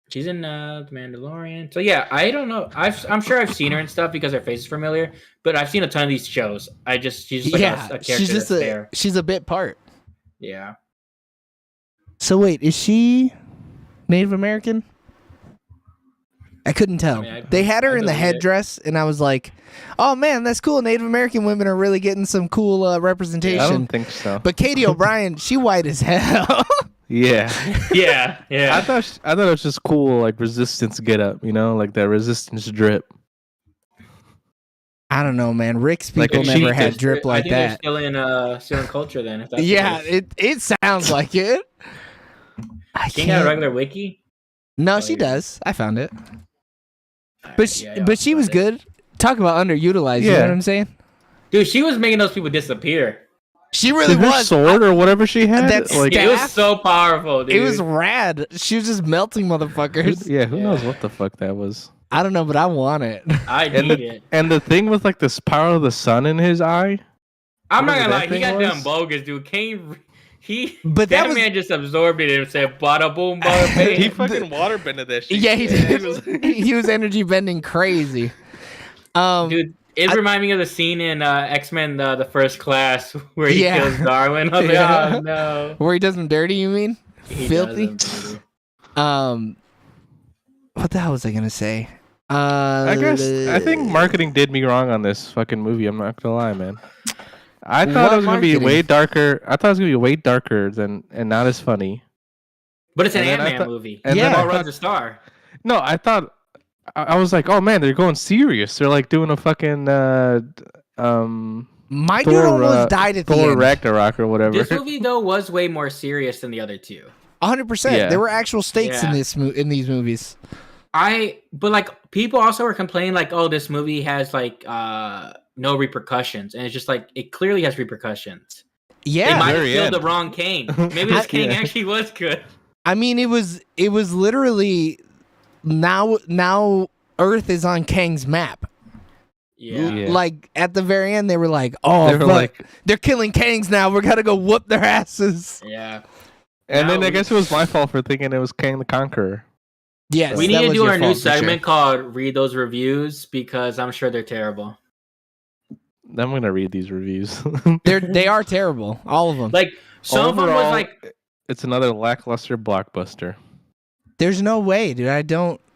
She's in The Mandalorian. So yeah, I don't know. I'm sure I've seen her and stuff because her face is familiar. But I've seen a ton of these shows. She's just like a character she's just that's there. she's a bit part. Yeah. So wait, is she Native American? I couldn't tell. I mean, they had her I in the believe it. headdress, and I was like, "Oh man, that's cool. Native American women are really getting some cool representation." I don't think so. But Katie O'Brien, she white as hell. Yeah. Yeah. I thought it was just cool, like resistance get up, like that resistance drip. I don't know, man. Rick's Like people a never cheat had is- drip like I think they're that. still in culture then. If that's Yeah, the case. it sounds like it. I King got a can't. regular wiki. No, Oh, she yeah. does. I found it. Alright, But yeah, but she was found it. good. Talk about underutilized. You know Yeah. what I'm saying? Dude, she was making those people disappear. She really Did her was. sword or whatever she had? That's- like, It was Staff? so powerful, dude. It was rad. She was just melting motherfuckers. who knows what the fuck that was? I don't know, but I want it. I And need the, it. and the thing with like this power of the sun in his eye. I'm not whatever gonna lie, that he thing got was. damn bogus, dude. Kane, But that was- man just absorbed it and said, "Bada boom, bada bang." He fucking waterbended that shit. Yeah, he did. He was- He was energy bending crazy. Dude, it reminded me of the scene in X-Men, the First Class, where he Yeah. kills Darwin. I was Yeah. like, oh no. Where he does them dirty, you mean? He Filthy. does them, dude. What the hell was I gonna say? I think marketing did me wrong on this fucking movie. I'm not gonna lie, man. I thought What it was gonna be marketing? way darker. I thought it was gonna be way darker than and not as funny. But it's an And then I Ant-Man thought- movie. and then I Paul thought- Rudd's a star. No, I thought I was like, oh man, they're going serious. They're like doing a fucking My dude Thor, almost died at the Thor end. Ragnarok or whatever. This movie though was way more serious than the other two. 100%. Yeah. There were actual stakes in Yeah. in these movies. But like people also were complaining like, oh, this movie has like no repercussions, and it's just like it clearly has repercussions. They Yeah, might have very killed end. the wrong Kang. Maybe this Kang Yeah. actually was good. I mean it was literally now Earth is on Kang's map. Yeah. Yeah. Like at the very end, they were like, "Oh, They were fuck. like- they're killing Kangs now. We gotta go whoop their asses." Yeah. And then Now I we- guess it was my fault for thinking it was Kang the Conqueror. Yes, We that need to was do your our new fault for sure. segment called "Read Those Reviews" because I'm sure they're terrible. I'm gonna read these reviews. They are terrible, all of them. Like some of them was Overall, like, it's another lackluster blockbuster. There's no way, dude.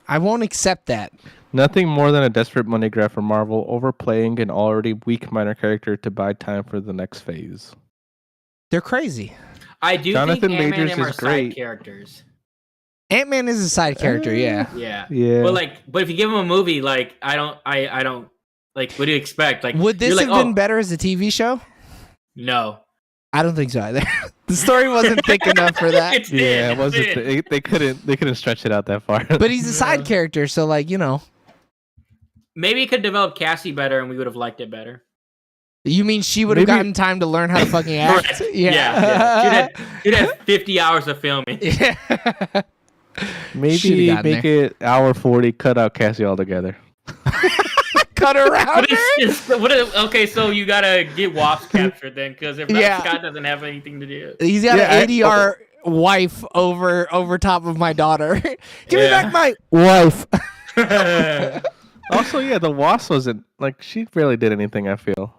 I won't accept that. Nothing more than a desperate money grab for Marvel, overplaying an already weak minor character to buy time for the next phase. They're crazy. I do Jonathan think Ant-Man and Majors them are is side great. characters. Ant-Man is a side character, yeah. Yeah. Yeah. But if you give him a movie, like I don't like. What do you expect? Like, Would this you're have like, been better as a TV show? No. I don't think so either. The story wasn't thick enough for that. It's Yeah, it wasn't. it. They couldn't stretch it out that far. But he's a side Yeah. character, so like, you know. Maybe he could develop Cassie better, and we would have liked it better. You mean she would have Maybe- gotten time to learn how to fucking act? Correct. Yeah. You'd have 50 hours of filming. Yeah. Maybe Should've gotten make it hour 40. Cut out Cassie altogether. Cut her out. But it's just, okay, so you gotta get Wasp captured then, because if not, Yeah. Scott doesn't have anything to do. He's got Yeah, an ADR wife over top of my daughter. Give me back my wife. Also, yeah, the Wasp wasn't like she barely did anything. I feel,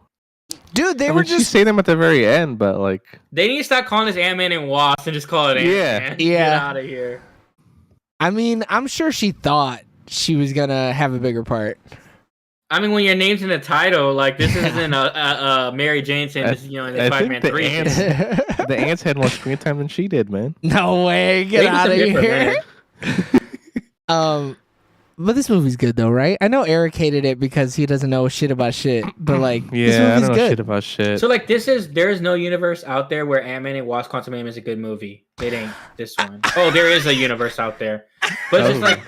dude. They I were mean, she just saved them at the very end, but like, They need to stop calling this Ant-Man and Wasp and just call it Ant-Man. Yeah. Get out of here. I mean, I'm sure she thought she was gonna have a bigger part. I mean, when your name's in the title, like this isn't a Mary Jane saying this, in the Spider-Man 3. The ants had more screen time than she did, man. No way, get out of here. But this movie's good though, right? I know Eric hated it because he doesn't know shit about shit, but like, this I movie's don't know good. shit about shit. So like, there is no universe out there where Ant-Man and Wasp: Quantumania is a good movie. It ain't this one. Oh, there is a universe out there, but it's just like,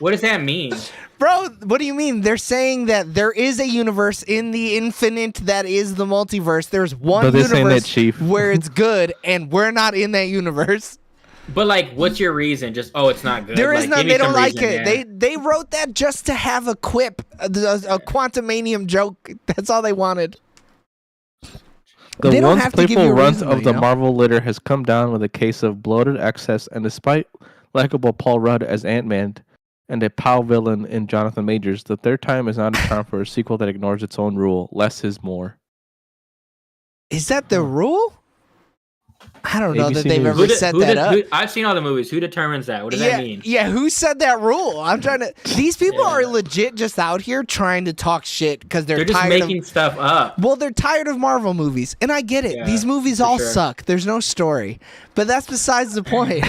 what does that mean? Bro, what do you mean? They're saying that there is a universe in the infinite that is the multiverse. There's one universe where it's good, and we're not in that universe. But like, what's your reason? Just it's not good. There is like, none. They don't like reason, it. man. They wrote that just to have a quip, a Quantumanium joke. That's all they wanted. The once playful runt of the Marvel litter has come down with a case of bloated excess, and despite likable Paul Rudd as Ant-Man and a POW villain in Jonathan Majors, the third time is not a charm for a sequel that ignores its own rule. Less is more. Is that the rule? I don't know that they've ever set that up. I've seen all the movies. Who determines that? What does that mean? Yeah, who said that rule? I'm trying to... These people are legit just out here trying to talk shit because they're just tired making stuff up. Well, they're tired of Marvel movies, and I get it. Yeah, these movies all suck. There's no story. But that's besides the point.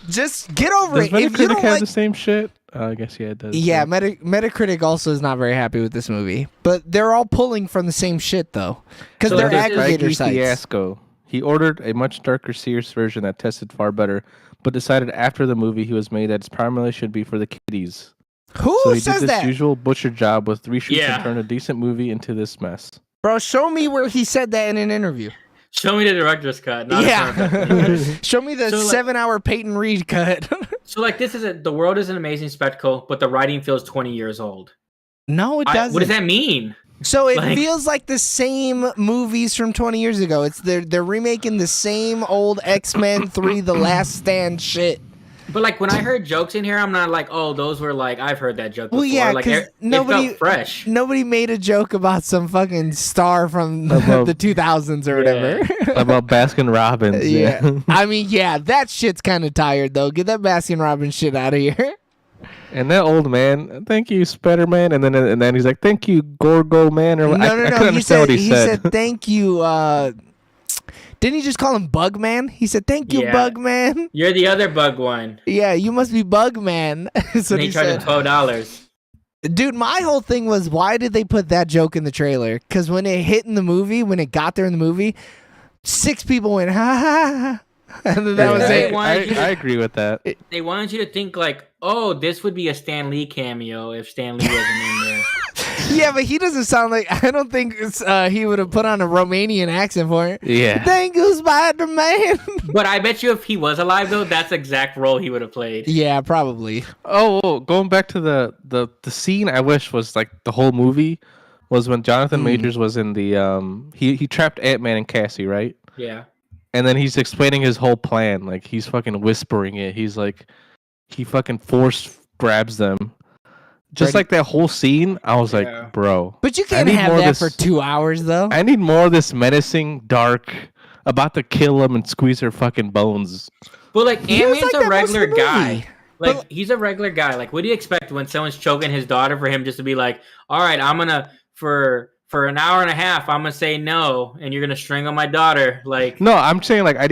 Just get over it. Does Metacritic have the same shit? I guess it does. Yeah, Metacritic also is not very happy with this movie, but they're all pulling from the same shit though, because they're aggregator sites. Fiasco. He ordered a much darker, serious version that tested far better, but decided after the movie he was made that it primarily should be for the kiddies. Who so he says did this that? Usual butcher job with reshoots and turned a decent movie into this mess. Bro, show me where he said that in an interview. Show me the director's cut. Show me the 7-hour Peyton Reed cut. So like, the world is an amazing spectacle, but the writing feels 20 years old. No, it doesn't. What does that mean? So it feels like the same movies from 20 years ago. They're remaking the same old X-Men 3 The Last Stand shit. But like, when I heard jokes in here, I'm not like, oh, those were like, I've heard that joke before. Well, yeah, like, it felt fresh. Nobody made a joke about some fucking star from the 2000s or whatever. About Baskin Robbins. Yeah. I mean, yeah, that shit's kind of tired though. Get that Baskin Robbins shit out of here. And that old man, thank you, Spider-Man, and then he's like, thank you, Gorgo Man, or no. I couldn't understand what he said. He said, thank you. Didn't he just call him Bug Man? He said, thank you, Bug Man. You're the other bug one. Yeah, you must be Bug Man. So he charged him $12. Dude, my whole thing was, why did they put that joke in the trailer? Because when it hit in the movie, when it got there in the movie, 6 people went, ha ha ha. And then that was it. I agree with that. They wanted you to think like, oh, this would be a Stan Lee cameo if Stan Lee wasn't in there. Yeah, but he doesn't sound like... I don't think he would have put on a Romanian accent for it. Yeah. Thank you, Spider-Man. But I bet you if he was alive, though, that's the exact role he would have played. Yeah, probably. Oh, going back to the scene I wish was like the whole movie was when Jonathan Majors was in the... He trapped Ant-Man and Cassie, right? Yeah. And then he's explaining his whole plan. Like, he's fucking whispering it. He's like... He fucking force grabs them. Just like that whole scene, I was like, bro. But you can't have that for 2 hours, though. I need more of this menacing, dark, about to kill him and squeeze her fucking bones. But like, Ant-Man's a regular guy. Like, he's a regular guy. Like, what do you expect when someone's choking his daughter for him just to be like, all right, I'm gonna, for an hour and a half, I'm gonna say no, and you're gonna strangle my daughter. Like, no, I'm saying like I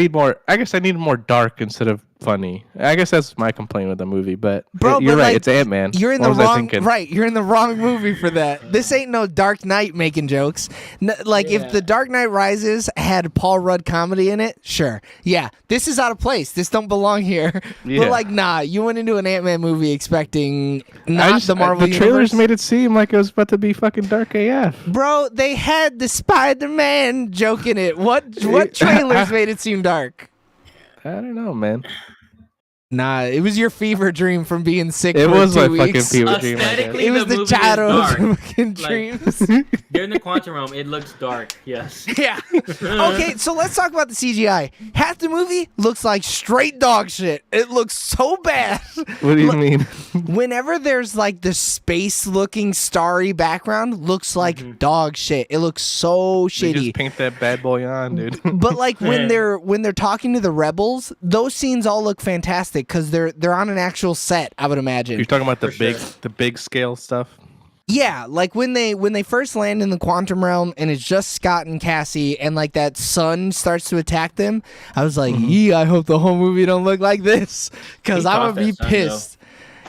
guess I need more dark instead of funny. I guess that's my complaint with the movie, but bro, you're right. Like, it's Ant-Man. You're in the wrong You're in the wrong movie for that. This ain't no Dark Knight making jokes. If the Dark Knight Rises had Paul Rudd comedy in it, sure, yeah, this is out of place. This don't belong here. Yeah. But like, nah, you went into an Ant-Man movie expecting the Marvel The trailers made it seem like it was about to be fucking dark AF. Bro, they had the Spider-Man joke in it. What trailers made it seem dark? I don't know, man. Nah, it was your fever dream from being sick. It for was 2 my weeks. fucking fever dream. It was the shadows of fucking dreams. During the quantum realm, it looks dark. Yes. Yeah. Okay, so let's talk about the CGI. Half the movie looks like straight dog shit. It looks so bad. What do you mean? Whenever there's like the space-looking starry background, looks like dog shit. It looks so They shitty. just paint that bad boy on, dude. But like when they're talking to the rebels, those scenes all look fantastic because they're on an actual set. I would imagine. You're talking about the For big scale stuff. Yeah, like when they first land in the quantum realm and it's just Scott and Cassie and like that sun starts to attack them, I was like, I hope the whole movie don't look like this because I'm gonna be pissed.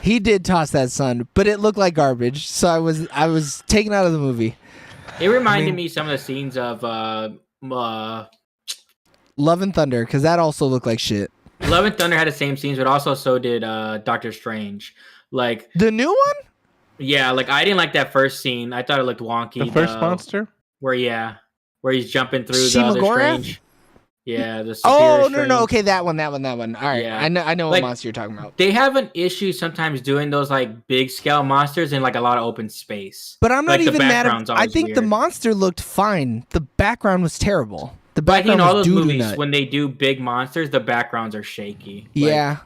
He did toss that sun, but it looked like garbage, so I was taken out of the movie. It reminded me some of the scenes of Love and Thunder, because that also looked like shit. Love and Thunder had the same scenes, but also so did Doctor Strange. Like the new one. Yeah, like I didn't like that first scene. I thought it looked wonky. The first monster? Where he's jumping through the other Shimagora? Strange. Yeah, the Oh Superior no, Strange. okay, that one. All right, Yeah. I know Like, what monster you're talking about. They have an issue sometimes doing those like big scale monsters in like a lot of open space. But I'm not Like, the even mad background's at. I always think the weird. monster looked fine. The background was terrible. The But I think background in all was those doo-doo movies, nut. when they do big monsters, the backgrounds are shaky. Like, Yeah.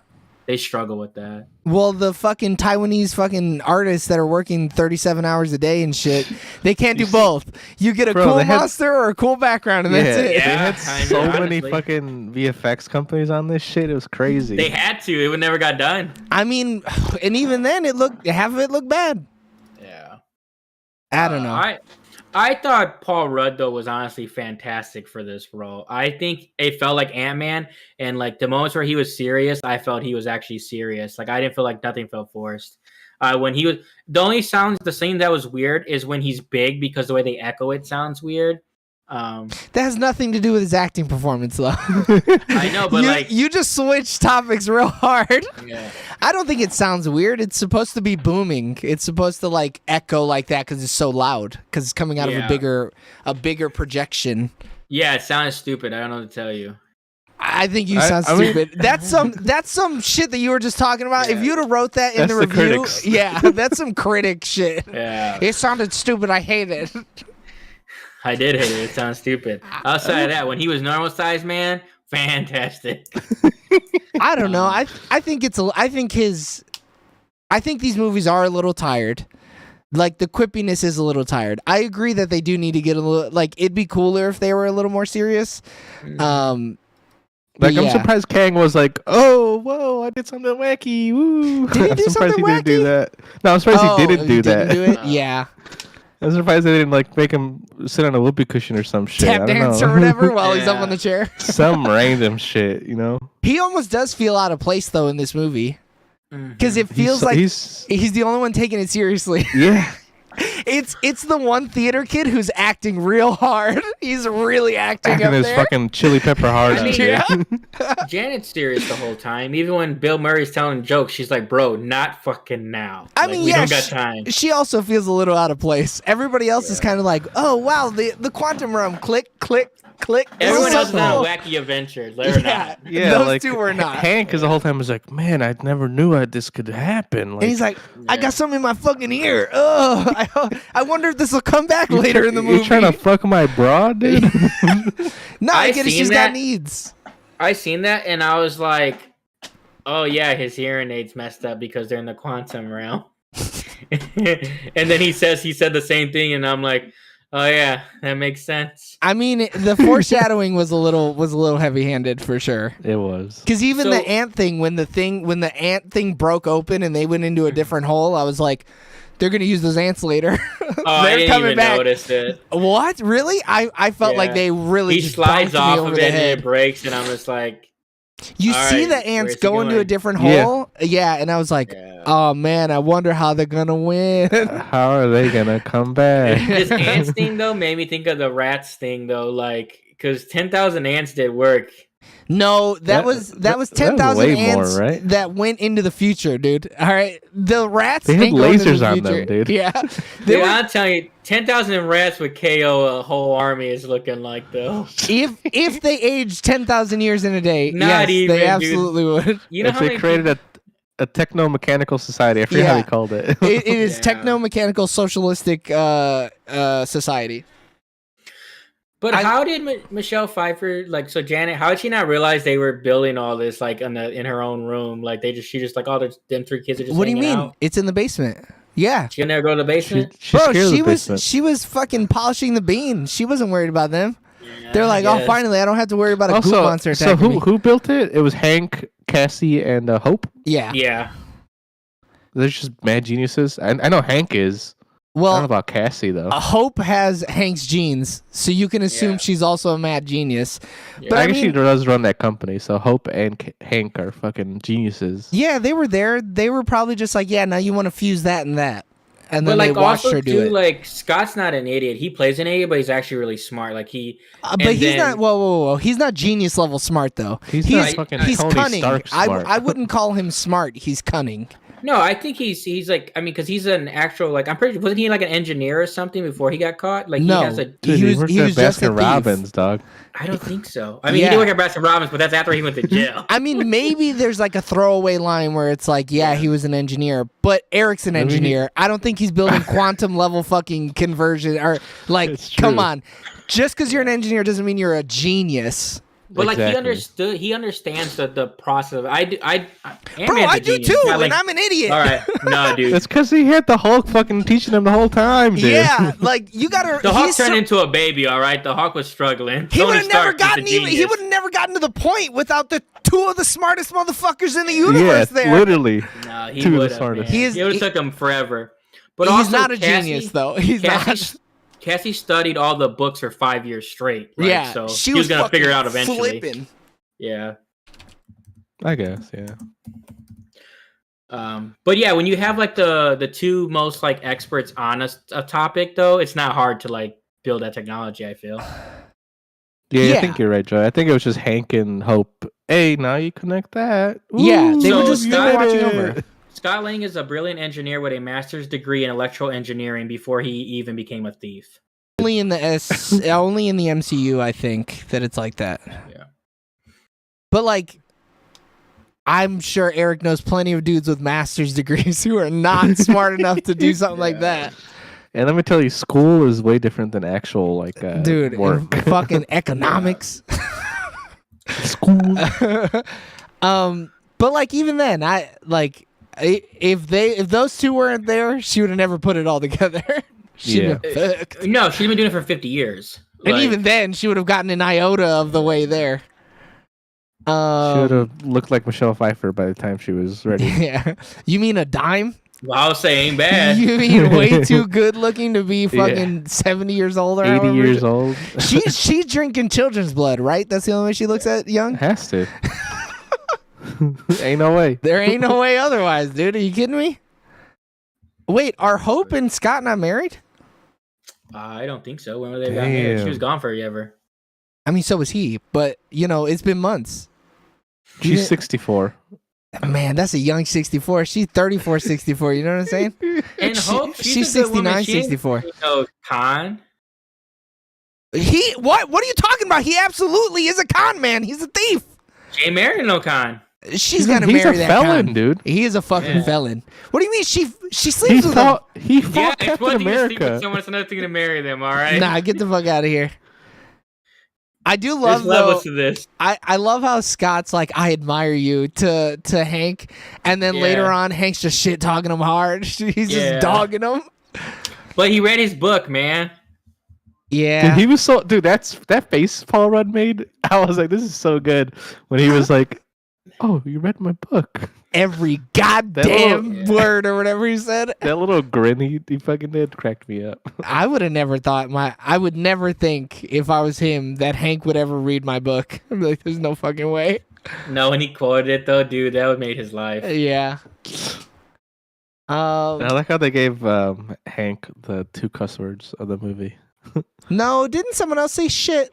they struggle with that. Well, the fucking Taiwanese fucking artists that are working 37 hours a day and shit, they can't do both. You get a Bro, cool they had- monster or a cool background, and that's it. They Yeah. had kinda, so many honestly. fucking VFX companies on this shit. It was crazy. They had to. It would never got done. I mean, and even then, half of it looked bad. Yeah. I don't know. I thought Paul Rudd though was honestly fantastic for this role. I think it felt like Ant-Man, and like the moments where he was serious, I felt he was actually serious. Like I didn't feel like nothing felt forced. When he was the scene that was weird is when he's big because the way they echo it sounds weird. That has nothing to do with his acting performance, though. I know, but you just switched topics real hard. yeah. I don't think it sounds weird. It's supposed to be booming. It's supposed to like echo like that because it's so loud. Because it's coming out of a bigger projection. Yeah, it sounded stupid. I don't know what to tell you. I think you sound I mean- stupid. That's some shit that you were just talking about. Yeah. If you'd have wrote that in That's the the review, critics. yeah, that's some critic shit. Yeah. It sounded stupid. I hate it. I did hate it. It sounds stupid. Outside of that, when he was normal size, man, fantastic. I don't know. I think these movies are a little tired. Like the quippiness is a little tired. I agree that they do need to get a little like it'd be cooler if they were a little more serious. Like, yeah. I'm surprised Kang was like, "Oh, whoa, I did something wacky." Woo. Did he I'm do surprised something he didn't do wacky? that. No, I'm surprised he didn't do that. Do it? Yeah. I'm surprised they didn't like make him sit on a whoopee cushion or some shit. Tap I don't dance know. or whatever while he's up Yeah. on the chair. Some random shit, you know? He almost does feel out of place though in this movie. Because it feels like he's he's the only one taking it seriously. yeah. It's the one theater kid who's acting real hard. He's really acting Acting up his there. fucking chili pepper heart I out, mean, dude. yeah. Janet's serious the whole time. Even when Bill Murray's telling jokes, she's like, "Bro, not fucking now." I Like, mean, we yeah, don't got time. she also feels a little out of place. Everybody else is kind of like, oh wow, the quantum realm, click, click, click. This Everyone is else is so on a cool. wacky adventure. They're not. Yeah, those like two were not. Hank is the whole time was like, "Man, I never knew this could happen." Like, And he's like, I Yeah. got something in my fucking ear. Oh, I wonder if this will come back later in the movie. "You trying to fuck my broad, dude?" No, I I get it. seen She's that. got needs. I seen that and I was like, "Oh yeah, his hearing aids messed up because they're in the quantum realm." And then he said the same thing, and I'm like, "Oh yeah, that makes sense." I mean, the foreshadowing was a little heavy-handed for sure. It was. Because even So- the ant thing, when the ant thing broke open and they went into a different hole, I was like, they're gonna use those ants later. Oh, I didn't even notice it. What? Really? I felt like Yeah. they really He just slides bonked me off over of the it and head. it breaks, and I'm just like, You All see right, the ants where's he go into a going? different Yeah. hole, yeah, and I was like, yeah. oh man, I wonder how they're gonna win. How are they gonna come back? This ants thing though made me think of the rats thing though, like because 10,000 ants did work. No, that That- was that was 10,000 way more, ants right? that went into the future, dude. All right, the rats They had didn't go into the lasers on them, future. dude. Yeah, they Dude, were, I'm telling you, 10,000 rats would KO a whole army is looking like though. if they aged 10,000 years in a day, Not yes, even, they dude. absolutely would. You know If how they many created a techno-mechanical society. I forget how he called it. It is techno-mechanical socialistic society. But how did Michelle Pfeiffer so Janet? How did she not realize they were building all this in her own room? Like she just oh, them 3 kids are just. What do you mean? Out? It's in the basement. Yeah, she never go to the basement. She was fucking polishing the bean. She wasn't worried about them. Yeah, they're like, oh, finally, I don't have to worry about a goop monster attacking me. Who built it? It was Hank, Cassie, and Hope. Yeah. Yeah. They're just mad geniuses. I know Hank is. Well, I don't know about Cassie though. Hope has Hank's genes, so you can assume she's also a mad genius. Yeah. But I guess she does run that company, so Hope and Hank are fucking geniuses. Yeah, they were there. They were probably just like, now you want to fuse that and that, and then they watched her do it. Like Scott's not an idiot. He plays an idiot, but he's actually really smart. Like but he's not. Whoa! He's not genius level smart though. He's fucking he's Tony cunning. Stark smart. I wouldn't call him smart. He's cunning. No, I think he's like, I mean, because he's an actual, I'm pretty sure, wasn't he like an engineer or something before he got caught? Like, no, he has he was just a thief. Robbins, dog. I don't think so. I mean, he did work at Baskin Robbins, but that's after he went to jail. I mean, maybe there's like a throwaway line where it's like, he was an engineer, but Eric's an engineer. I don't think he's building quantum level fucking conversion or come on. Just because you're an engineer doesn't mean you're a genius. But he understands the process of it. I do too, and I'm an idiot. All right, no, dude. That's because he had the Hulk fucking teaching him the whole time, dude. Yeah, you gotta. The Hulk turned into a baby. All right, the Hulk was struggling. He would have never gotten He would have never gotten to the point without the 2 of the smartest motherfuckers in the universe. There, literally. No, he would have. It would have took him forever. But he's not a genius, though. He's not. Cassie studied all the books for 5 years straight. Right? Yeah, so she was gonna figure it out eventually. Flipping. Yeah, I guess. Yeah. But yeah, when you have the 2 most experts on a topic, though, it's not hard to build that technology. I feel. Yeah, I think you're right, Joe. I think it was just Hank and Hope. Hey, now you connect that. Ooh, yeah, they were just watching over. Scott Lang is a brilliant engineer with a master's degree in electrical engineering before he even became a thief. Only in the MCU, I think that it's like that. Yeah. But I'm sure Eric knows plenty of dudes with master's degrees who are not smart enough to do something like that. And let me tell you, school is way different than actual dude, work. Fucking economics. School. But even then, if those 2 weren't there, she would have never put it all together. No, she'd been doing it for 50 years. And even then, she would have gotten an iota of the way there. She would have looked like Michelle Pfeiffer by the time she was ready. Yeah. You mean a dime? Well, I'll say ain't bad. You mean way too good looking to be fucking 70 years old or 80 years old? She's drinking children's blood, right? That's the only way she looks at young? Has to. Ain't no way. There ain't no way otherwise, dude. Are you kidding me? Wait, are Hope and Scott not married? I don't think so. When were they got married? She was gone forever. I mean, so was he. But, it's been months. She's 64. Man, that's a young 64. She's 34, 64. You know what I'm saying? And Hope, she's 69, 64. Con. What are you talking about? He absolutely is a con man. He's a thief. She ain't married no con. She's gonna marry that felon, con. Dude. He is a fucking felon. What do you mean? She sleeps with him. He fought Captain America. America. With someone, it's another thing to marry them. All right. Nah, get the fuck out of here. I do love There's levels to this. I love how Scott's like, I admire you to Hank, and then later on Hank's just shit talking him hard. He's just dogging him. But he read his book, man. Yeah. Dude, he was so that face Paul Rudd made. I was like, this is so good when he was like, oh, you read my book. Every goddamn word or whatever he said. That little grin he fucking did cracked me up. I would have never thought I would never think if I was him that Hank would ever read my book. I'm like, there's no fucking way. No, when he quoted it though, dude, that would made his life. Yeah. I like how they gave Hank the 2 cuss words of the movie. No, didn't someone else say shit?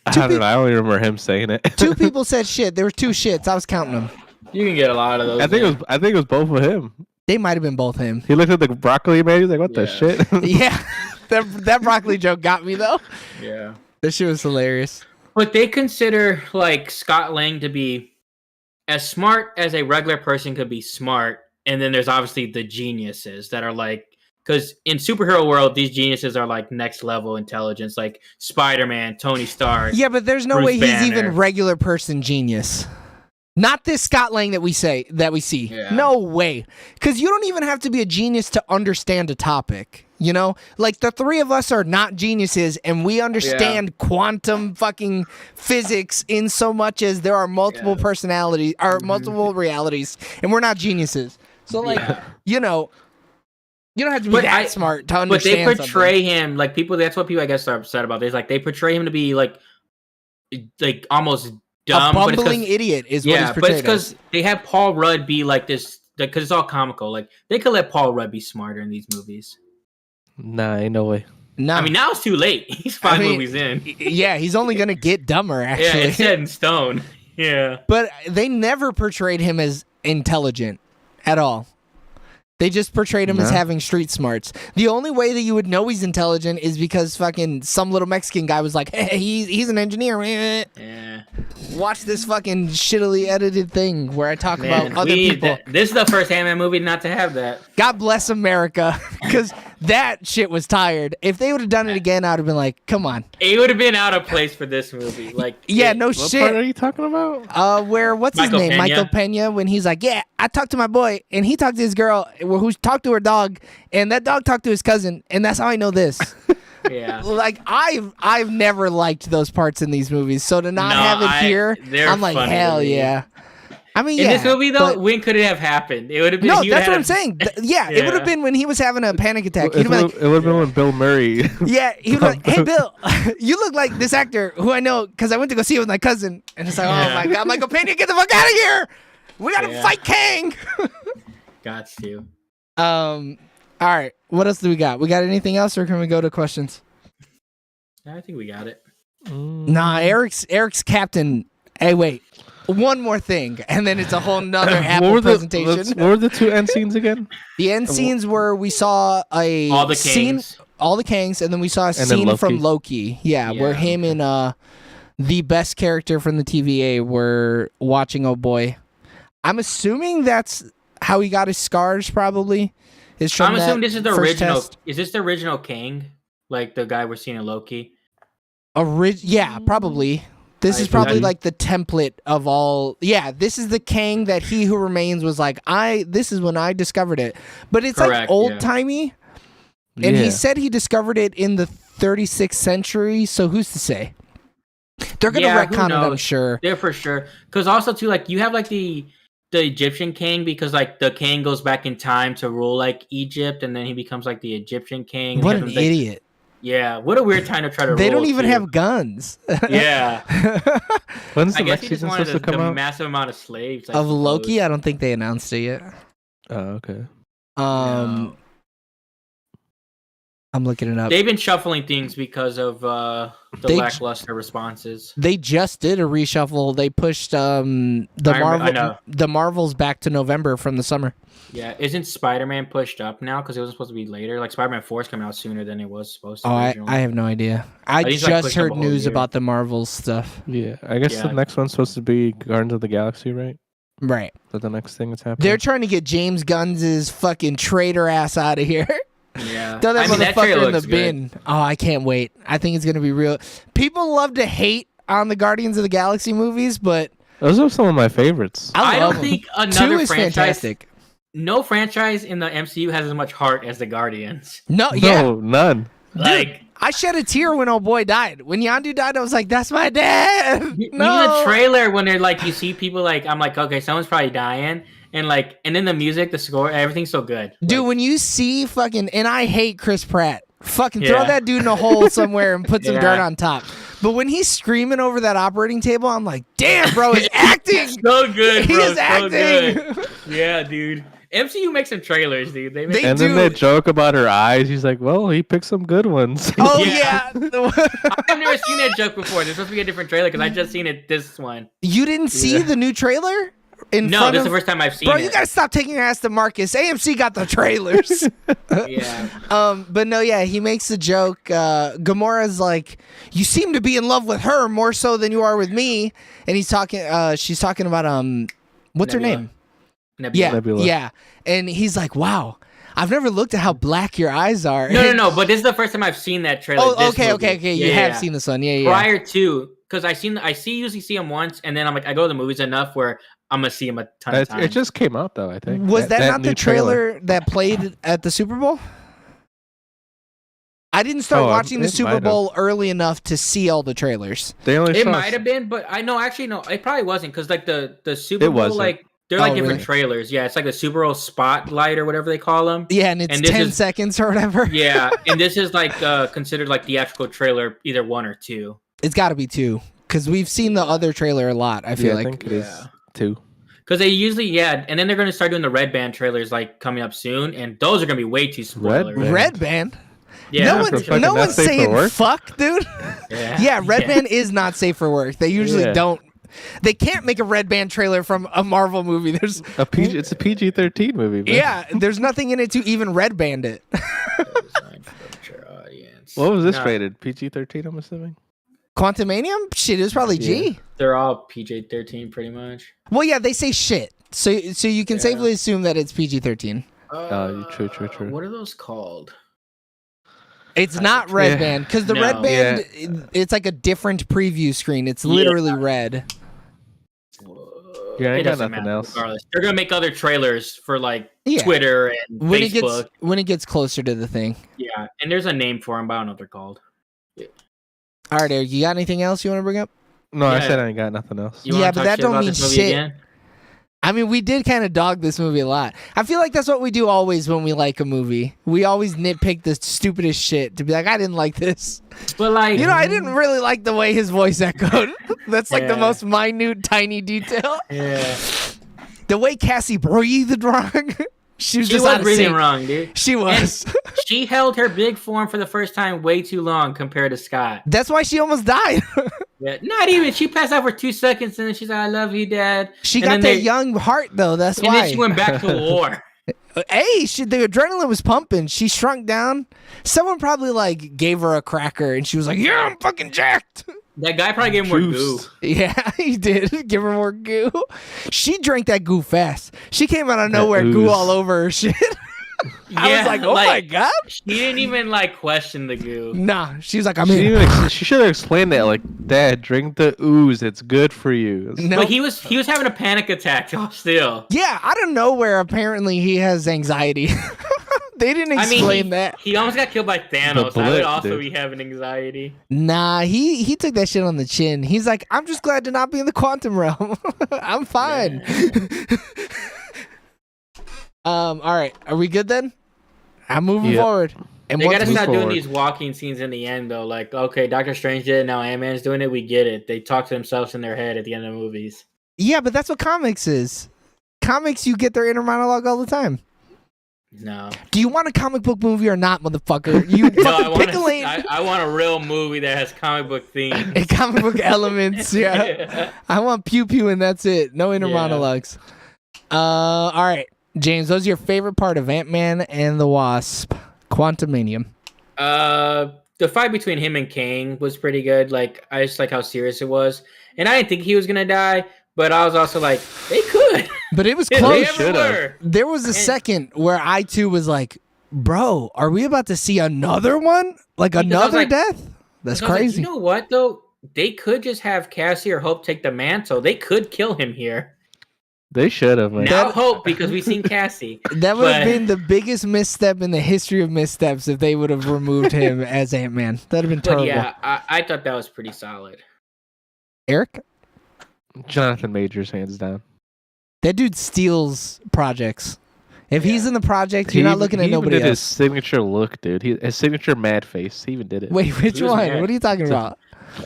I don't know. I only remember him saying it. 2 people said shit. There were 2 shits. I was counting them. You can get a lot of those. I think it was both of him. They might have been both him. He looked at the broccoli man. He was like, "What the shit?" Yeah, that broccoli joke got me though. Yeah, that shit was hilarious. But they consider Scott Lang to be as smart as a regular person could be smart, and then there's obviously the geniuses that are like, because in superhero world, these geniuses are like next level intelligence, like Spider-Man, Tony Stark. Yeah, but there's no Bruce way Banner. he's even regular person genius. Not this Scott Lang that we see. Yeah. No way. Because you don't even have to be a genius to understand a topic. You know, like the three of us are not geniuses, and we understand quantum fucking physics in so much as there are multiple personalities or multiple realities, and we're not geniuses. So, like, you know, you don't have to be that smart to understand. But they portray him like people. That's what people, I guess, are upset about. There's like they portray him to be like almost dumb, a bumbling idiot is what he's portrayed. But it's because they have Paul Rudd be like this, because it's all comical. Like they could let Paul Rudd be smarter in these movies. Nah, ain't no way. No, I mean now it's too late. He's 5 movies in. Yeah, he's only gonna get dumber. Actually, yeah, it's set in stone. Yeah, but they never portrayed him as intelligent at all. They just portrayed him as having street smarts. The only way that you would know he's intelligent is because fucking some little Mexican guy was like, hey, he's an engineer. Yeah. Watch this fucking shittily edited thing where I talk about other people. This is the first Ant-Man movie not to have that. God bless America, because that shit was tired. If they would have done it again, I would have been like, come on. It would have been out of place for this movie. Like, no what shit. What part are you talking about? What's his name? Michael Pena, when he's like, yeah, I talked to my boy, and he talked to his girl, who talked to her dog, and that dog talked to his cousin, and that's how I know this. Yeah. Like, I've never liked those parts in these movies, so to not have it here, I'm like, hell yeah. I mean, in this movie, though, when could it have happened? It would have been. No, that's what I'm saying. It would have been when he was having a panic attack. It would have been when Bill Murray. Yeah, he would like, hey, Bill, you look like this actor who I know because I went to go see it with my cousin. And it's like, oh my God, Michael Pena, get the fuck out of here. We got to fight Kang. Got to. All right, what else do we got? We got anything else, or can we go to questions? I think we got it. Nah, Eric's captain. Hey, wait. One more thing, and then it's a whole nother Apple presentation. What were the two end scenes again? The end scenes were we saw all the scene, all the Kangs, and then we saw a scene from Loki. Yeah, where him and the best character from the TVA were watching. Oh boy, I'm assuming that's how he got his scars. Probably. I'm assuming this is the original. Test. Is this the original Kang? Like the guy we're seeing in Loki? Yeah, probably. This is probably like the template of all. Yeah, this is the Kang that He Who Remains was like, this is when I discovered it. But it's like old-timey. Yeah. And he said he discovered it in the 36th century, so who's to say? They're going to retcon it, I'm sure. They're for sure. Because also, too, like, you have like the Egyptian Kang, because like the Kang goes back in time to rule like Egypt, and then he becomes like the Egyptian Kang. What an idiot. Yeah, what a weird time to try to. They don't even have guns. Yeah. When's the next season supposed to come out? Massive amount of slaves of Loki. I don't think they announced it yet. Oh, okay. I'm looking it up. They've been shuffling things because of the lackluster responses. They just did a reshuffle. They pushed the Marvels back to November from the summer. Yeah, isn't Spider-Man pushed up now because it was supposed to be later? Like Spider-Man 4 is coming out sooner than it was supposed to. Oh, I have no idea. I just heard news about the Marvel stuff. Yeah, I guess the next one's supposed to be Guardians of the Galaxy, right? Right. That's the next thing that's happening. They're trying to get James Gunn's fucking traitor ass out of here. Yeah. Throw that motherfucker in the bin. Good. Oh, I can't wait. I think it's going to be real. People love to hate on the Guardians of the Galaxy movies, but those are some of my favorites. I don't think another 2 is fantastic. No franchise in the MCU has as much heart as the Guardians. No, none. Like, I shed a tear when old boy died. When Yondu died, I was like, "That's my dad." No. Even the trailer when they're like, you see people like, I'm like, okay, someone's probably dying, and like, and then the music, the score, everything's so good. Dude, like, when you see fucking, and I hate Chris Pratt. Fucking throw that dude in a hole somewhere and put some dirt on top. But when he's screaming over that operating table, I'm like, damn, bro, he's acting. So good, bro. He's acting. Good. Yeah, dude. MCU makes some trailers, dude. Then they joke about her eyes. He's like, well, he picked some good ones. Oh, yeah. I've never seen that joke before. There's supposed to be a different trailer because I just seen it this one. You didn't see the new trailer? No, this is the first time I've seen it. Bro, you gotta stop taking your ass to Marcus. AMC got the trailers. Yeah. But no, yeah, he makes a joke. Gamora's like, you seem to be in love with her more so than you are with me. And he's talking. She's talking about What's her Nebula. name? Nebula. Yeah, Nebula. yeah. And he's like, wow, I've never looked at how black your eyes are. No. But this is the first time I've seen that trailer. Oh, this okay. movie. You have seen this one. Yeah. Prior to, because usually see him once, and then I'm like, I go to the movies enough where I'm gonna see him a ton of times. It just came out though, I think. Was that not new the trailer that played at the Super Bowl? I didn't start watching the Super Bowl early enough to see all the trailers. It might have been, but I know actually no, it probably wasn't because like the Super Bowl like they're like different trailers. Yeah, it's like the Super Bowl spotlight or whatever they call them. Yeah, and it's 10 seconds or whatever. Yeah, and this is like considered like theatrical trailer, either 1 or 2. It's got to be 2 because we've seen the other trailer a lot. I feel like I think it is 2. Because they usually and then they're going to start doing the Red Band trailers like coming up soon, and those are going to be way too spoilery. Red Band. Yeah, no one's saying fuck, dude. Yeah, Red Band is not safe for work. They usually don't. They can't make a Red Band trailer from a Marvel movie. It's a PG-13 movie. Man. Yeah, there's nothing in it to even Red Band it. What was this rated? PG-13, I'm assuming. Quantamania? Shit, it was probably G. They're all PG-13 pretty much. Well, yeah, they say shit, so you can safely assume that it's PG-13. True. What are those called? It's not Red Band because the Red Band, it's like a different preview screen. It's literally red. Yeah, I got nothing else. Regardless. They're gonna make other trailers for like Twitter and Facebook when it gets closer to the thing. Yeah, and there's a name for them, but I don't know what they're called. Yeah. All right, Eric, you got anything else you want to bring up? No, I said I ain't got nothing else. But that don't mean shit. Again? I mean, we did kind of dog this movie a lot. I feel like that's what we do always when we like a movie. We always nitpick the stupidest shit to be like, I didn't like this. But like, I didn't really like the way his voice echoed. That's like the most minute, tiny detail. Yeah. The way Cassie breathed wrong. She was breathing wrong, dude. She was. And she held her big form for the first time way too long compared to Scott. That's why she almost died. Yeah, not even. She passed out for 2 seconds and then she's like, I love you, Dad. She got that young heart, though. That's why. And then she went back to war. Hey, the adrenaline was pumping. She shrunk down. Someone probably like gave her a cracker and she was like, yeah, I'm fucking jacked. That guy probably gave her more goo. Yeah, he did. Give her more goo. She drank that goo fast. She came out of nowhere, goo all over her shit. I was like, oh my God. She didn't even like question the goo. Nah, she's like, she should have explained that, like, Dad, drink the ooze. It's good for you. No. But he was having a panic attack still. Yeah, out of nowhere, apparently he has anxiety. They didn't explain that. He almost got killed by Thanos. I would also be having anxiety. Nah, he took that shit on the chin. He's like, I'm just glad to not be in the quantum realm. I'm fine. Yeah. All right, are we good then? I'm moving forward. And they gotta stop doing these walking scenes in the end, though. Like, okay, Doctor Strange did it, now Ant-Man's doing it. We get it. They talk to themselves in their head at the end of the movies. Yeah, but that's what comics is. Comics, you get their inner monologue all the time. No. Do you want a comic book movie or not, motherfucker? You I want a real movie that has comic book themes. And comic book elements, yeah. I want pew pew and that's it. No inner monologues. All right, James, what was your favorite part of Ant-Man and the Wasp? Quantamania. The fight between him and Kang was pretty good. Like, I just like how serious it was. And I didn't think he was gonna die. But I was also like, they could. But it was close. There was a second where I too was like, bro, are we about to see another one? Like another death? That's crazy. Like, you know what, though? They could just have Cassie or Hope take the mantle. They could kill him here. They should have, man. Now Hope, because we've seen Cassie. That would have been the biggest misstep in the history of missteps if they would have removed him as Ant-Man. That would have been terrible. Yeah, I thought that was pretty solid. Eric? Jonathan Majors, hands down. That dude steals projects. If he's in the project, you're not looking at nobody else. He did his signature look, dude. His signature mad face. He even did it. Wait, which one? Mad. What are you talking about?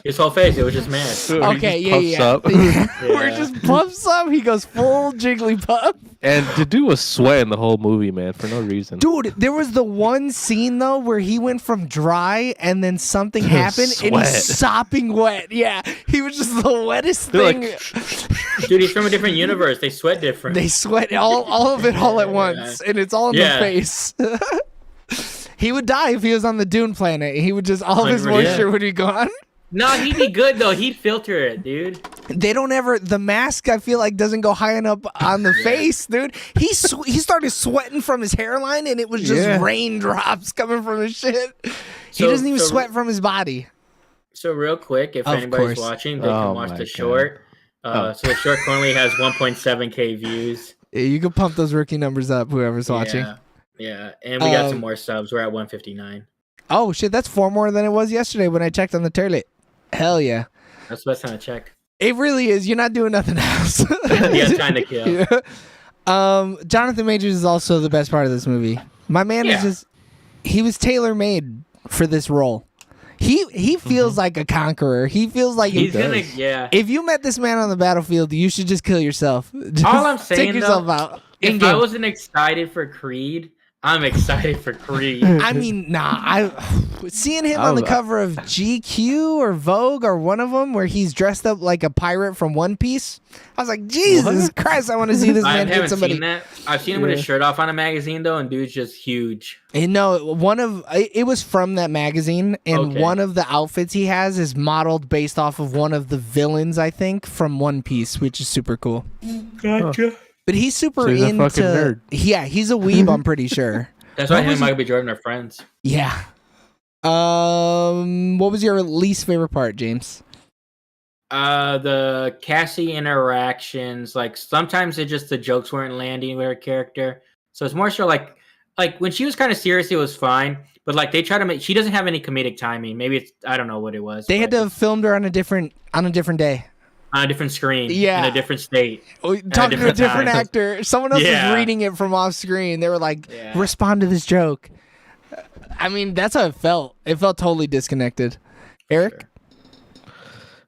His whole face, it was just mad. Okay, yeah. Where it just puffs up, he goes full Jigglypuff. And the dude was sweating the whole movie, man, for no reason. Dude, there was the one scene, though, where he went from dry and then something happened and he's sopping wet. Yeah, he was just the wettest thing. Like, dude, he's from a different universe. They sweat different. They sweat all of it all at once, and it's all in the face. He would die if he was on the Dune planet. He would just, all of his moisture would be gone. No, he'd be good, though. He'd filter it, dude. They don't ever. The mask, I feel like, doesn't go high enough on the face, dude. He started sweating from his hairline, and it was just raindrops coming from his shit. He doesn't even sweat from his body. So real quick, if anybody's watching, they can watch the short. So the short currently has 1.7K views. Yeah, you can pump those rookie numbers up, whoever's watching. Yeah, and we got some more subs. We're at 159. Oh, shit, that's 4 more than it was yesterday when I checked on the toilet. Hell yeah. That's the best time to check. It really is. You're not doing nothing else. Yeah, trying to kill. Yeah. Jonathan Majors is also the best part of this movie. My man is just... He was tailor-made for this role. He feels like a conqueror. He feels like if you met this man on the battlefield, you should just kill yourself. Just all I'm saying, take yourself out. If I wasn't excited for Creed, I'm excited for Creed. I mean, seeing him on the cover of GQ or Vogue or one of them where he's dressed up like a pirate from One Piece, I was like, Jesus Christ, I want to see this man hit somebody. Seen that. I've seen him with his shirt off on a magazine though, and dude's just huge. And no, it was from that magazine, and one of the outfits he has is modeled based off of one of the villains, I think, from One Piece, which is super cool. Gotcha. But he's super he's into. a fucking nerd. Yeah, he's a weeb. I'm pretty sure. That's why him and Michael B. Jordan are friends. Yeah. What was your least favorite part, James? The Cassie interactions. Like sometimes it just the jokes weren't landing with her character. So it's more so like when she was kind of serious, it was fine. But like they try to make, she doesn't have any comedic timing. Maybe it's I don't know what it was. They had to have filmed her on a different day. On a different screen, in a different state. Talking to a different actor. Someone else was reading it from off screen. They were like, respond to this joke. I mean, that's how it felt. It felt totally disconnected. Eric?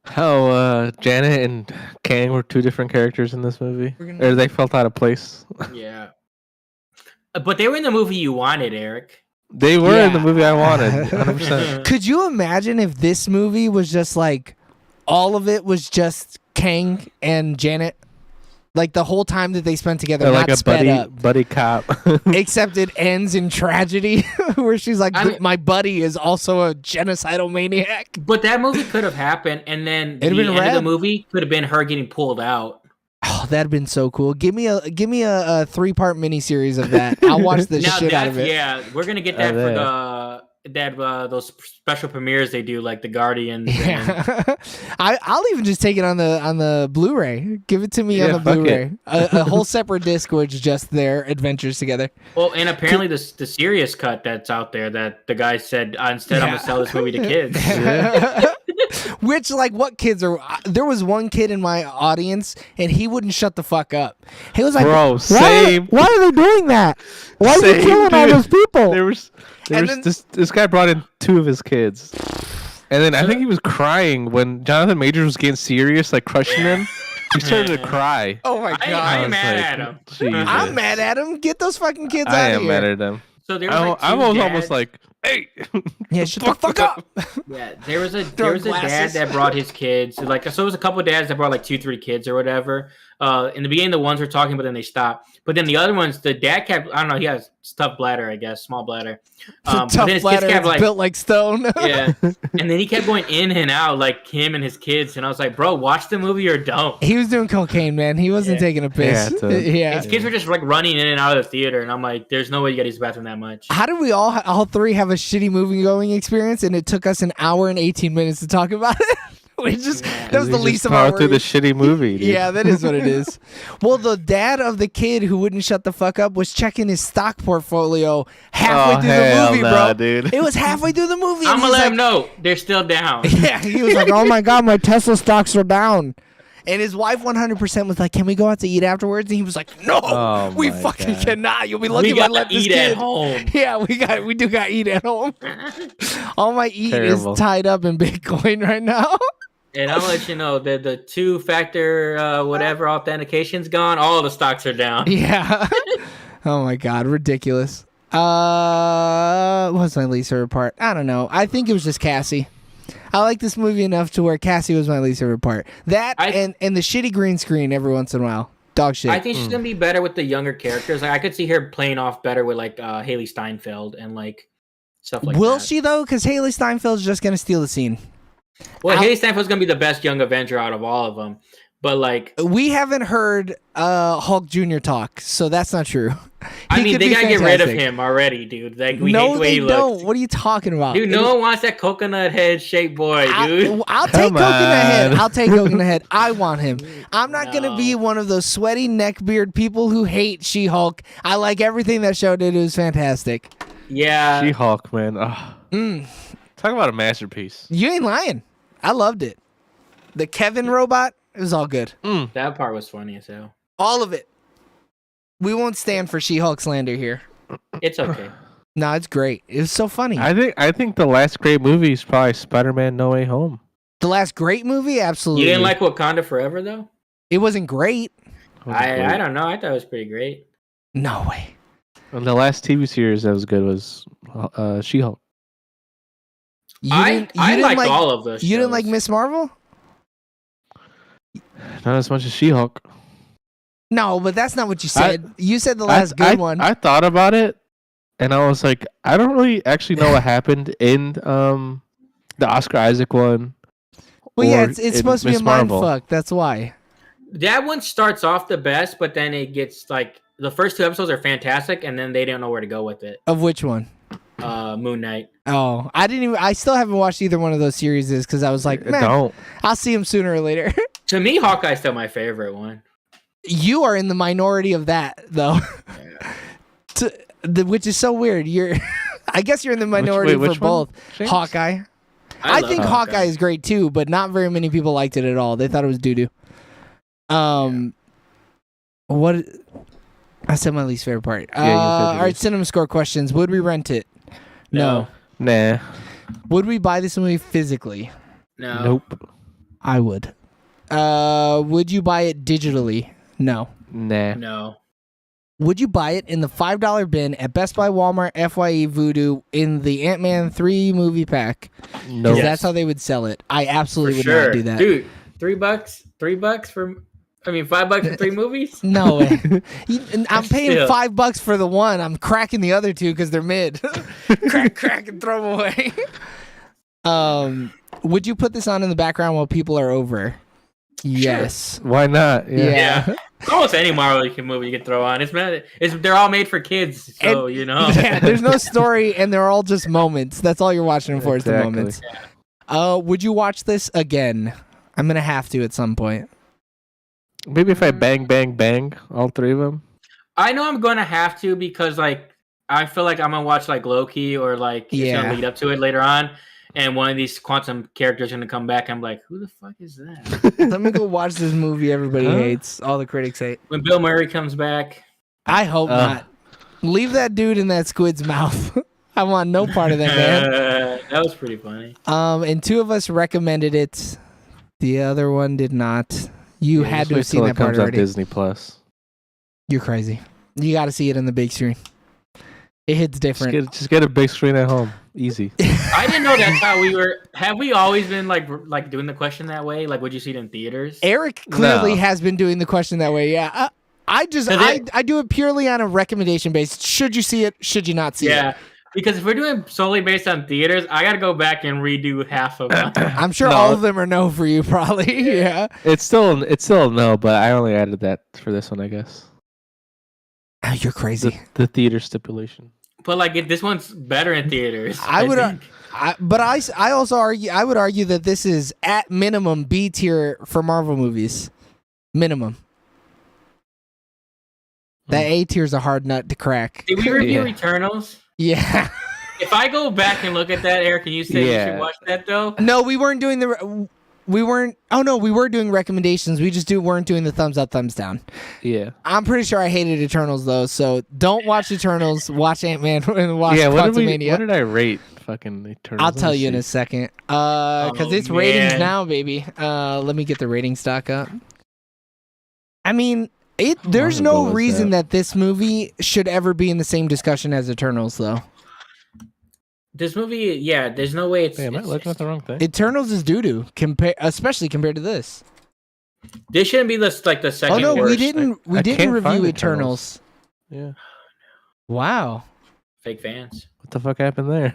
How Janet and Kang were 2 different characters in this movie. Or they felt out of place. Yeah. But they were in the movie you wanted, Eric. They were in the movie I wanted. 100%. Could you imagine if this movie was just like, all of it was just Kang and Janet, like the whole time that they spent together, like not a buddy cop. Except it ends in tragedy, where she's like, my buddy is also a genocidal maniac. But that movie could have happened, and then the end of the movie could have been her getting pulled out. Oh, that'd have been so cool. Give me a 3-part miniseries of that. I'll watch the shit out of it. Yeah, we're gonna get that for those special premieres they do, like the Guardians. Yeah. I'll even just take it on the Blu-ray. Give it to me on the Blu-ray. A whole separate disc where it's just their adventures together. Well, and apparently the serious cut that's out there that the guy said instead I'm gonna sell this movie to kids. Which, like, what kids are? There was one kid in my audience, and he wouldn't shut the fuck up. He was like, "Bro, same. Why are they doing that? Why are they killing all those people?" There was this guy brought in 2 of his kids, and then I think he was crying when Jonathan Majors was getting serious, like crushing him. He started to cry. Oh my god! I'm mad at him. Jesus. I'm mad at him. Get those fucking kids out of here. I am mad at him. So there was I was almost like, "Hey, yeah, shut the fuck up." Yeah, there was a dad that brought his kids. Like, so it was a couple of dads that brought like 2-3 kids or whatever. In the beginning, the ones were talking, but then they stopped. But then the other ones, the dad kept, I don't know, he has tough bladder, I guess, small bladder. Tough bladder, kept, built like stone. Yeah, and then he kept going in and out, like him and his kids. And I was like, bro, watch the movie or don't. He was doing cocaine, man. He wasn't taking a piss. Yeah, his kids were just like running in and out of the theater, and I'm like, there's no way you got to use the bathroom that much. How did we all 3 have a shitty movie going experience, and it took us an hour and 18 minutes to talk about it? That was the least of our worries. Through the shitty movie. Dude. Yeah, that is what it is. Well, the dad of the kid who wouldn't shut the fuck up was checking his stock portfolio halfway through the movie, bro. Dude. It was halfway through the movie. I'm gonna let him know they're still down. Yeah, he was like, "Oh my god, my Tesla stocks are down." And his wife 100% was like, "Can we go out to eat afterwards?" And he was like, "No, we fucking cannot. You'll be lucky if I let this kid at home." Yeah, we do got to eat at home. All my eat is tied up in Bitcoin right now. And I'll let you know that the 2-factor whatever authentication's gone. All the stocks are down. Yeah. Oh my god, ridiculous. What's my least favorite part? I don't know. I think it was just Cassie. I like this movie enough to where Cassie was my least favorite part. That and the shitty green screen every once in a while. Dog shit. I think she's gonna be better with the younger characters. Like, I could see her playing off better with like Haley Steinfeld and like stuff like that. Will she though? Because Haley Steinfeld's just gonna steal the scene. Well, Haley Steinfeld's gonna be the best young Avenger out of all of them, but like we haven't heard Hulk Jr. talk, so that's not true. I mean, they gotta get rid of him already, dude. Like we hate the way he don't. looks. What are you talking about, Dude? No one wants that coconut head shaped boy, dude. I'll take coconut head. I'll take coconut head. I want him. I'm not gonna be one of those sweaty neckbeard people who hate She-Hulk. I like everything that show did. It was fantastic. Yeah, She-Hulk, man. Talk about a masterpiece. You ain't lying. I loved it. The Kevin robot, it was all good. that part was funny as hell. All of it. We won't stand for She-Hulk slander here. It's okay. No, it's great. It was so funny. I think the last great movie is probably Spider-Man: No Way Home. The last great movie, absolutely. You didn't like Wakanda Forever though? It wasn't great. I don't know. I thought it was pretty great. No way. And the last TV series that was good was She-Hulk. I liked all of those. You didn't like Miss Marvel? Not as much as She-Hulk. No, but that's not what you said. You said the last good one. I thought about it, and I was like, I don't really actually know what happened in the Oscar Isaac one. Well, yeah, it's supposed to be a mind Marvel. fuck. That's why. That one starts off the best, but then it gets like the first 2 episodes are fantastic, and then they don't know where to go with it. Of which one? Moon Knight. Oh, I still haven't watched either one of those series because I was like, man, I'll see him sooner or later. To me, Hawkeye's still my favorite one. You are in the minority of that, though. Which is so weird. I guess you're in the minority for both. James? Hawkeye. I think Hawkeye is great too, but not very many people liked it at all. They thought it was doo-doo. What? I said my least favorite part. All right, cinema score questions. Would we rent it? No. Nah. Would we buy this movie physically? No. Nope. I would. Would you buy it digitally? No. Nah. No. Would you buy it in the $5 bin at Best Buy, Walmart, FYE, Vudu in the Ant-Man 3 movie pack? No. Because that's how they would sell it. I absolutely would not do that. Dude, $3 for... I mean, $5 for 3 movies? No way. I'm paying Still. $5 for the one. I'm cracking the other two because they're mid. crack, and throw them away. Would you put this on in the background while people are over? Yes. Why not? Yeah. Almost any Marvel movie you can throw on. They're all made for kids, so and, you know. Yeah, there's no story, and they're all just moments. That's all you're watching them for is the moments. Would you watch this again? I'm gonna have to at some point. Maybe if I bang all 3 of them. I know I'm gonna have to because like I feel like I'm gonna watch like Loki or like it's gonna lead up to it later on, and one of these quantum characters gonna come back. I'm like, who the fuck is that? Let me go watch this movie everybody hates. All the critics hate. When Bill Murray comes back. I hope not. Leave that dude in that squid's mouth. I want no part of that, man. That was pretty funny. And 2 of us recommended it. The other one did not. You had to have seen that part already. On Disney Plus. You're crazy. You got to see it on the big screen. It hits different. Just get a big screen at home. Easy. I didn't know that's how we were. Have we always been like doing the question that way? Like, would you see it in theaters? Eric clearly has been doing the question that way. Yeah. I do it purely on a recommendation basis. Should you see it? Should you not see it? Yeah. Because if we're doing solely based on theaters, I got to go back and redo half of them. I'm sure all of them are no for you, probably. Yeah. It's still no, but I only added that for this one, I guess. Oh, you're crazy. The theater stipulation. But like, this one's better in theaters. I would argue that this is at minimum B tier for Marvel movies. Minimum. That A tier is a hard nut to crack. Did we review Eternals? Yeah. If I go back and look at that, Eric, can you say you should watch that though? No, we weren't doing we were doing recommendations. We just weren't doing the thumbs up, thumbs down. Yeah. I'm pretty sure I hated Eternals though, so don't watch Eternals. Watch Ant-Man and watch Quantamania. What did I rate fucking Eternals? I'll tell you in a second. Because it's ratings now, baby. Let me get the rating stock up. I mean, there's no reason that this movie should ever be in the same discussion as Eternals, though. This movie, there's no way it's... Hey, am I looking at the wrong thing? Eternals is doo-doo, especially compared to this. This shouldn't be the second worst. Oh, no, we didn't review Eternals. Yeah. Wow. Fake fans. What the fuck happened there?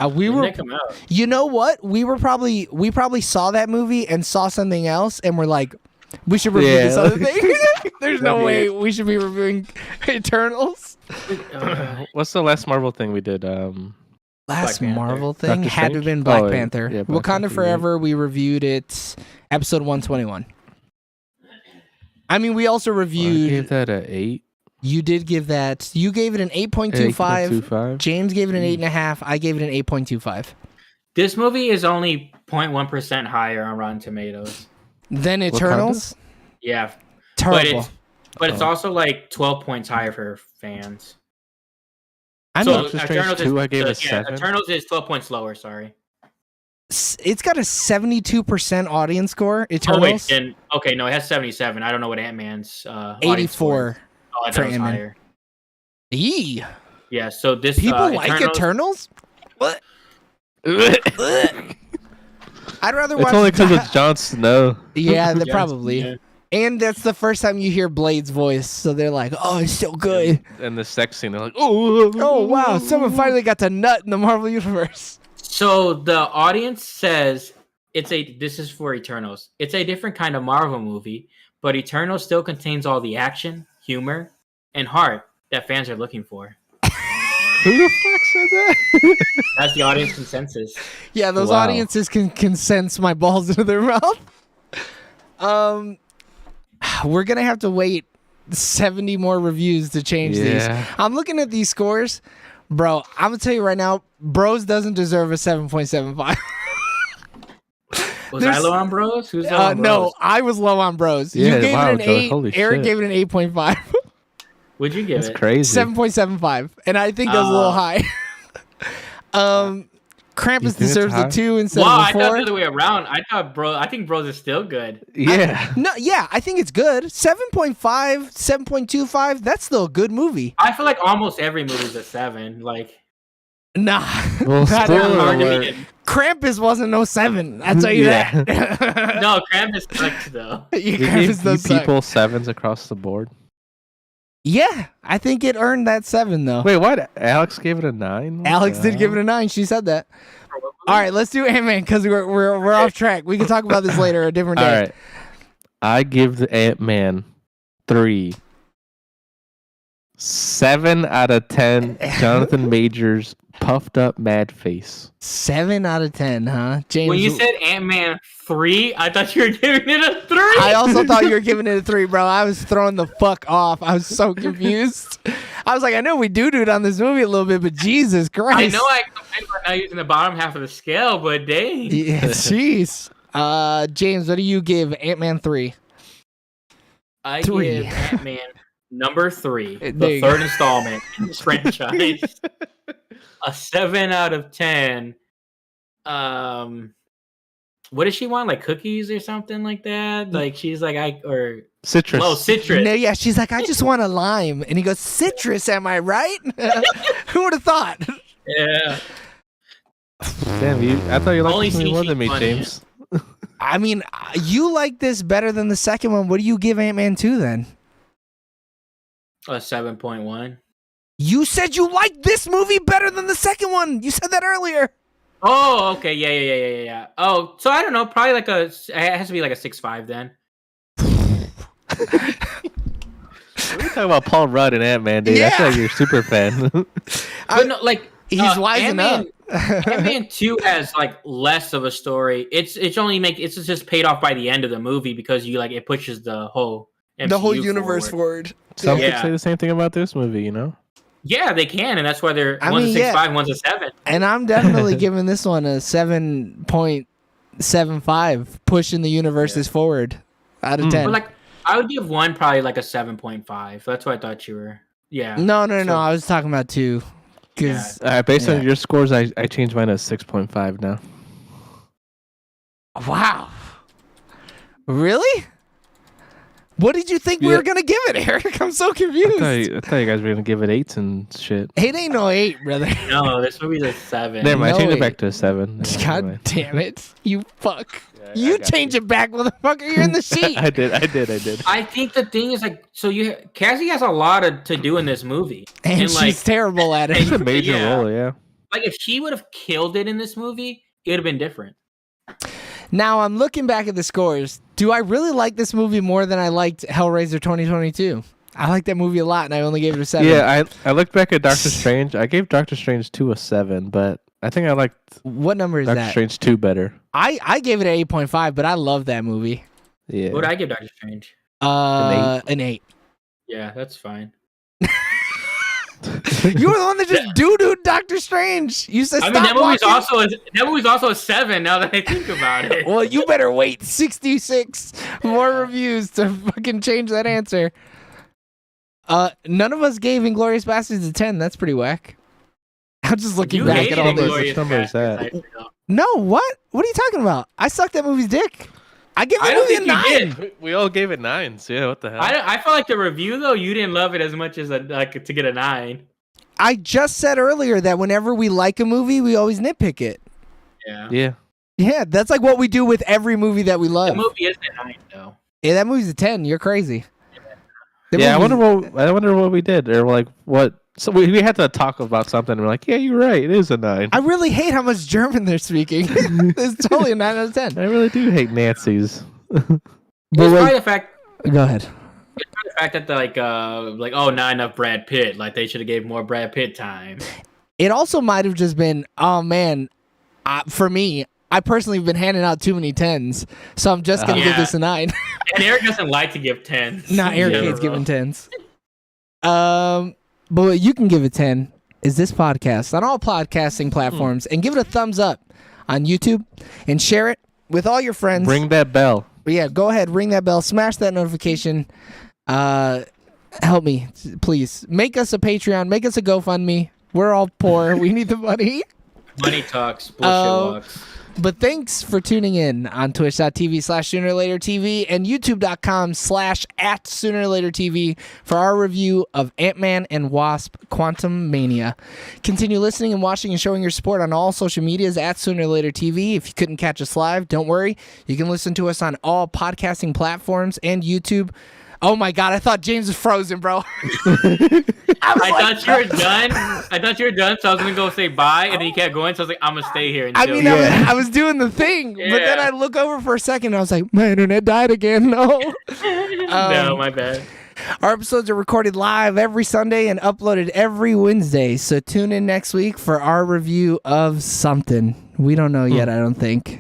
When did that come out? You know what? We probably saw that movie and saw something else, and we're like, we should review this other thing. There's no way we should be reviewing Eternals. What's the last Marvel thing we did? Last Marvel thing Doctor had to have Strange? been Black Oh, Panther. yeah, Black Wakanda Panther, Forever. We reviewed it, episode 121. I mean, we also reviewed. I gave that an 8. You did give that. You gave it an 8.25. 8.25. James gave it an 8.5. I gave it an 8.25. This movie is only 0.1% higher on Rotten Tomatoes. Then Eternals. Yeah, Terrible. but it's also like 12 points higher for fans. I So mean, Doctor Strange 2, I gave a 7. Eternals is 12 points lower. Sorry. it's got a 72% audience score. Eternals. Oh wait, then okay, no, it has 77. I don't know what Ant-Man's 84 Oh, I for thought it was Ant-Man. higher. Eee. Yeah, so this People like Eternals? What? I'd rather watch. It's only because it's Jon Snow. Yeah, Yes, probably. yeah. And that's the first time you hear Blade's voice, so they're like, "Oh, it's so good." And the sex scene, they're like, oh, Oh wow, someone finally got to nut in the Marvel universe. So the audience says this is for Eternals. It's a different kind of Marvel movie, but Eternals still contains all the action, humor, and heart that fans are looking for. Who the fuck said that? That's the audience consensus. Yeah, those Wow. audiences can sense my balls into their mouth. We're gonna have to wait 70 more reviews to change these. I'm looking at these scores, bro. I'm gonna tell you right now, Bros doesn't deserve a 7.75. Was I low on Bros? Who's low on Bros? No, I was low on Bros. Yeah, You gave wow, it an Joe, 8. holy Eric shit. gave it an 8.5. Would you give That's it? crazy. 7.75, and I think that was a little high. Krampus it's deserves high? a 2 instead Wow, of I a thought 4. the other way around. I think Bros is still good. Yeah. No, yeah, I think it's good. 7.5, 7.25, that's still a good movie. I feel like almost every movie's a 7. Like, Nah. Well, Not spoiler hard to alert. Krampus wasn't no 7. I'll tell you Yeah. that. no, Krampus sucks though. Yeah, We Krampus gave you does suck. people 7s across the board. Yeah, I think it earned that 7 though. Wait, what? Alex gave it a 9? Alex did give it a 9. She said that. All right, let's do Ant-Man because we're off track. We can talk about this later, a different day. All right. I give the Ant-Man 3. 7 out of 10. Jonathan Majors puffed up mad face. 7 out of 10, huh? James. When you said Ant-Man 3, I thought you were giving it a 3. I also thought you were giving it a 3, bro. I was throwing the fuck off. I was so confused. I was like, I know we do it on this movie a little bit, but Jesus Christ. I know I complained about not using the bottom half of the scale, but dang. Yeah, jeez. James, what do you give Ant-Man 3? I 3. give Ant-Man number 3, There the you third go. installment in this franchise, a 7 out of 10. What does she want? Like cookies or something like that? Like she's like Citrus. Oh, citrus. No, yeah, she's like, I just want a lime. And he goes, citrus, am I right? Who would have thought? Yeah. Damn, I thought you liked Only this movie more than me, CG funny. James. I mean, you like this better than the second one. What do you give Ant-Man 2 then? A 7.1. You said you liked this movie better than the second one. You said that earlier. Oh, okay. Yeah. Oh, so I don't know. Probably like it has to be like a 6.5 then. We're talking about Paul Rudd and Ant-Man, dude. I Yeah. feel like you're a super fan. But no, like He's wising up. Ant-Man 2 has like less of a story. It's just paid off by the end of the movie because it pushes the whole MCU universe forward. forward. Some could Yeah. say the same thing about this movie, you know? Yeah, they can, and that's why they're I one's mean, a yeah. 6.5, one's a 7. And I'm definitely giving this one a 7.75, pushing the universes forward out of 10. But like, I would give one probably like a 7.5. That's what I thought you were. Yeah. No. So- I was talking about 2. Because All right, based Yeah. on your scores, I changed mine to 6.5 now. wow. Really? What did you think we Yeah. were going to give it, Eric? I'm so confused. I thought you guys were going to give it 8s and shit. 8 ain't no 8, brother. No, this movie's a 7. Never mind, I No, changed it wait. back to a 7. Yeah, never God mind. damn it. You fuck. I You got change it back, motherfucker. You're in the sheet. I did. I think the thing is like, so Cassie has a lot to do in this movie, and and, she's like, terrible at It's it. a major Yeah. role, yeah. Like if she would have killed it in this movie, it would have been different. Now I'm looking back at the scores. Do I really like this movie more than I liked Hellraiser 2022? I like that movie a lot, and I only gave it a 7. Yeah, I looked back at Doctor Strange. I gave Doctor Strange 2 a 7, but I think I liked what number is Doctor that? Strange 2 better. I gave it an 8.5, but I love that movie. Yeah. What did I give Doctor Strange? An 8. Yeah, that's fine. You were the one that just doo-dooed Doctor Strange. You said stop that movie's watching. that movie's also a 7 now that I think about it. Well, you better wait 66 more reviews to fucking change that answer. None of us gave Inglourious Bastards a 10. That's pretty whack. I'm just looking back at all those. Which number is that? No, what? What are you talking about? I sucked that movie's dick. I give that movie a 9. We all gave it 9s. Yeah, what the hell? I felt like the review though, you didn't love it as much as to get a 9. I just said earlier that whenever we like a movie, we always nitpick it. Yeah. Yeah, that's like what we do with every movie that we love. The movie isn't a 9 though. Yeah, that movie's a 10. You're crazy. I wonder what we did, or like what. So we had to talk about something. And we're like, yeah, you're right. It is a 9. I really hate how much German they're speaking. It's totally a 9 out of 10. I really do hate Nazis. It's probably the fact. Go ahead. It's probably the fact that not enough Brad Pitt. Like they should have gave more Brad Pitt time. It also might have just been, oh man, for me, I personally have been handing out too many 10s, so I'm just gonna give this a 9. And Eric doesn't like to give 10s. Nah, Eric hates giving 10s. But what you can give a 10 is this podcast on all podcasting platforms, and give it a thumbs up on YouTube, and share it with all your friends. Ring that bell. Yeah, go ahead, ring that bell, smash that notification. Help me, please. Make us a Patreon, make us a GoFundMe. We're all poor. We need the money. Money talks, bullshit walks. But thanks for tuning in on twitch.tv/SoonerLaterTV and youtube.com/@SoonerLaterTV for our review of Ant-Man and Wasp: Quantumania. Continue listening and watching and showing your support on all social medias @SoonerLaterTV. If you couldn't catch us live, don't worry. You can listen to us on all podcasting platforms and YouTube. Oh my God, I thought James was frozen, bro. I thought you were done. So I was gonna go say bye, and then you kept going. So I was like, I'm gonna stay here. Until I was doing the thing, but then I look over for a second, and I was like, my internet died again. No, no, my bad. Our episodes are recorded live every Sunday and uploaded every Wednesday. So tune in next week for our review of something. We don't know yet, I don't think.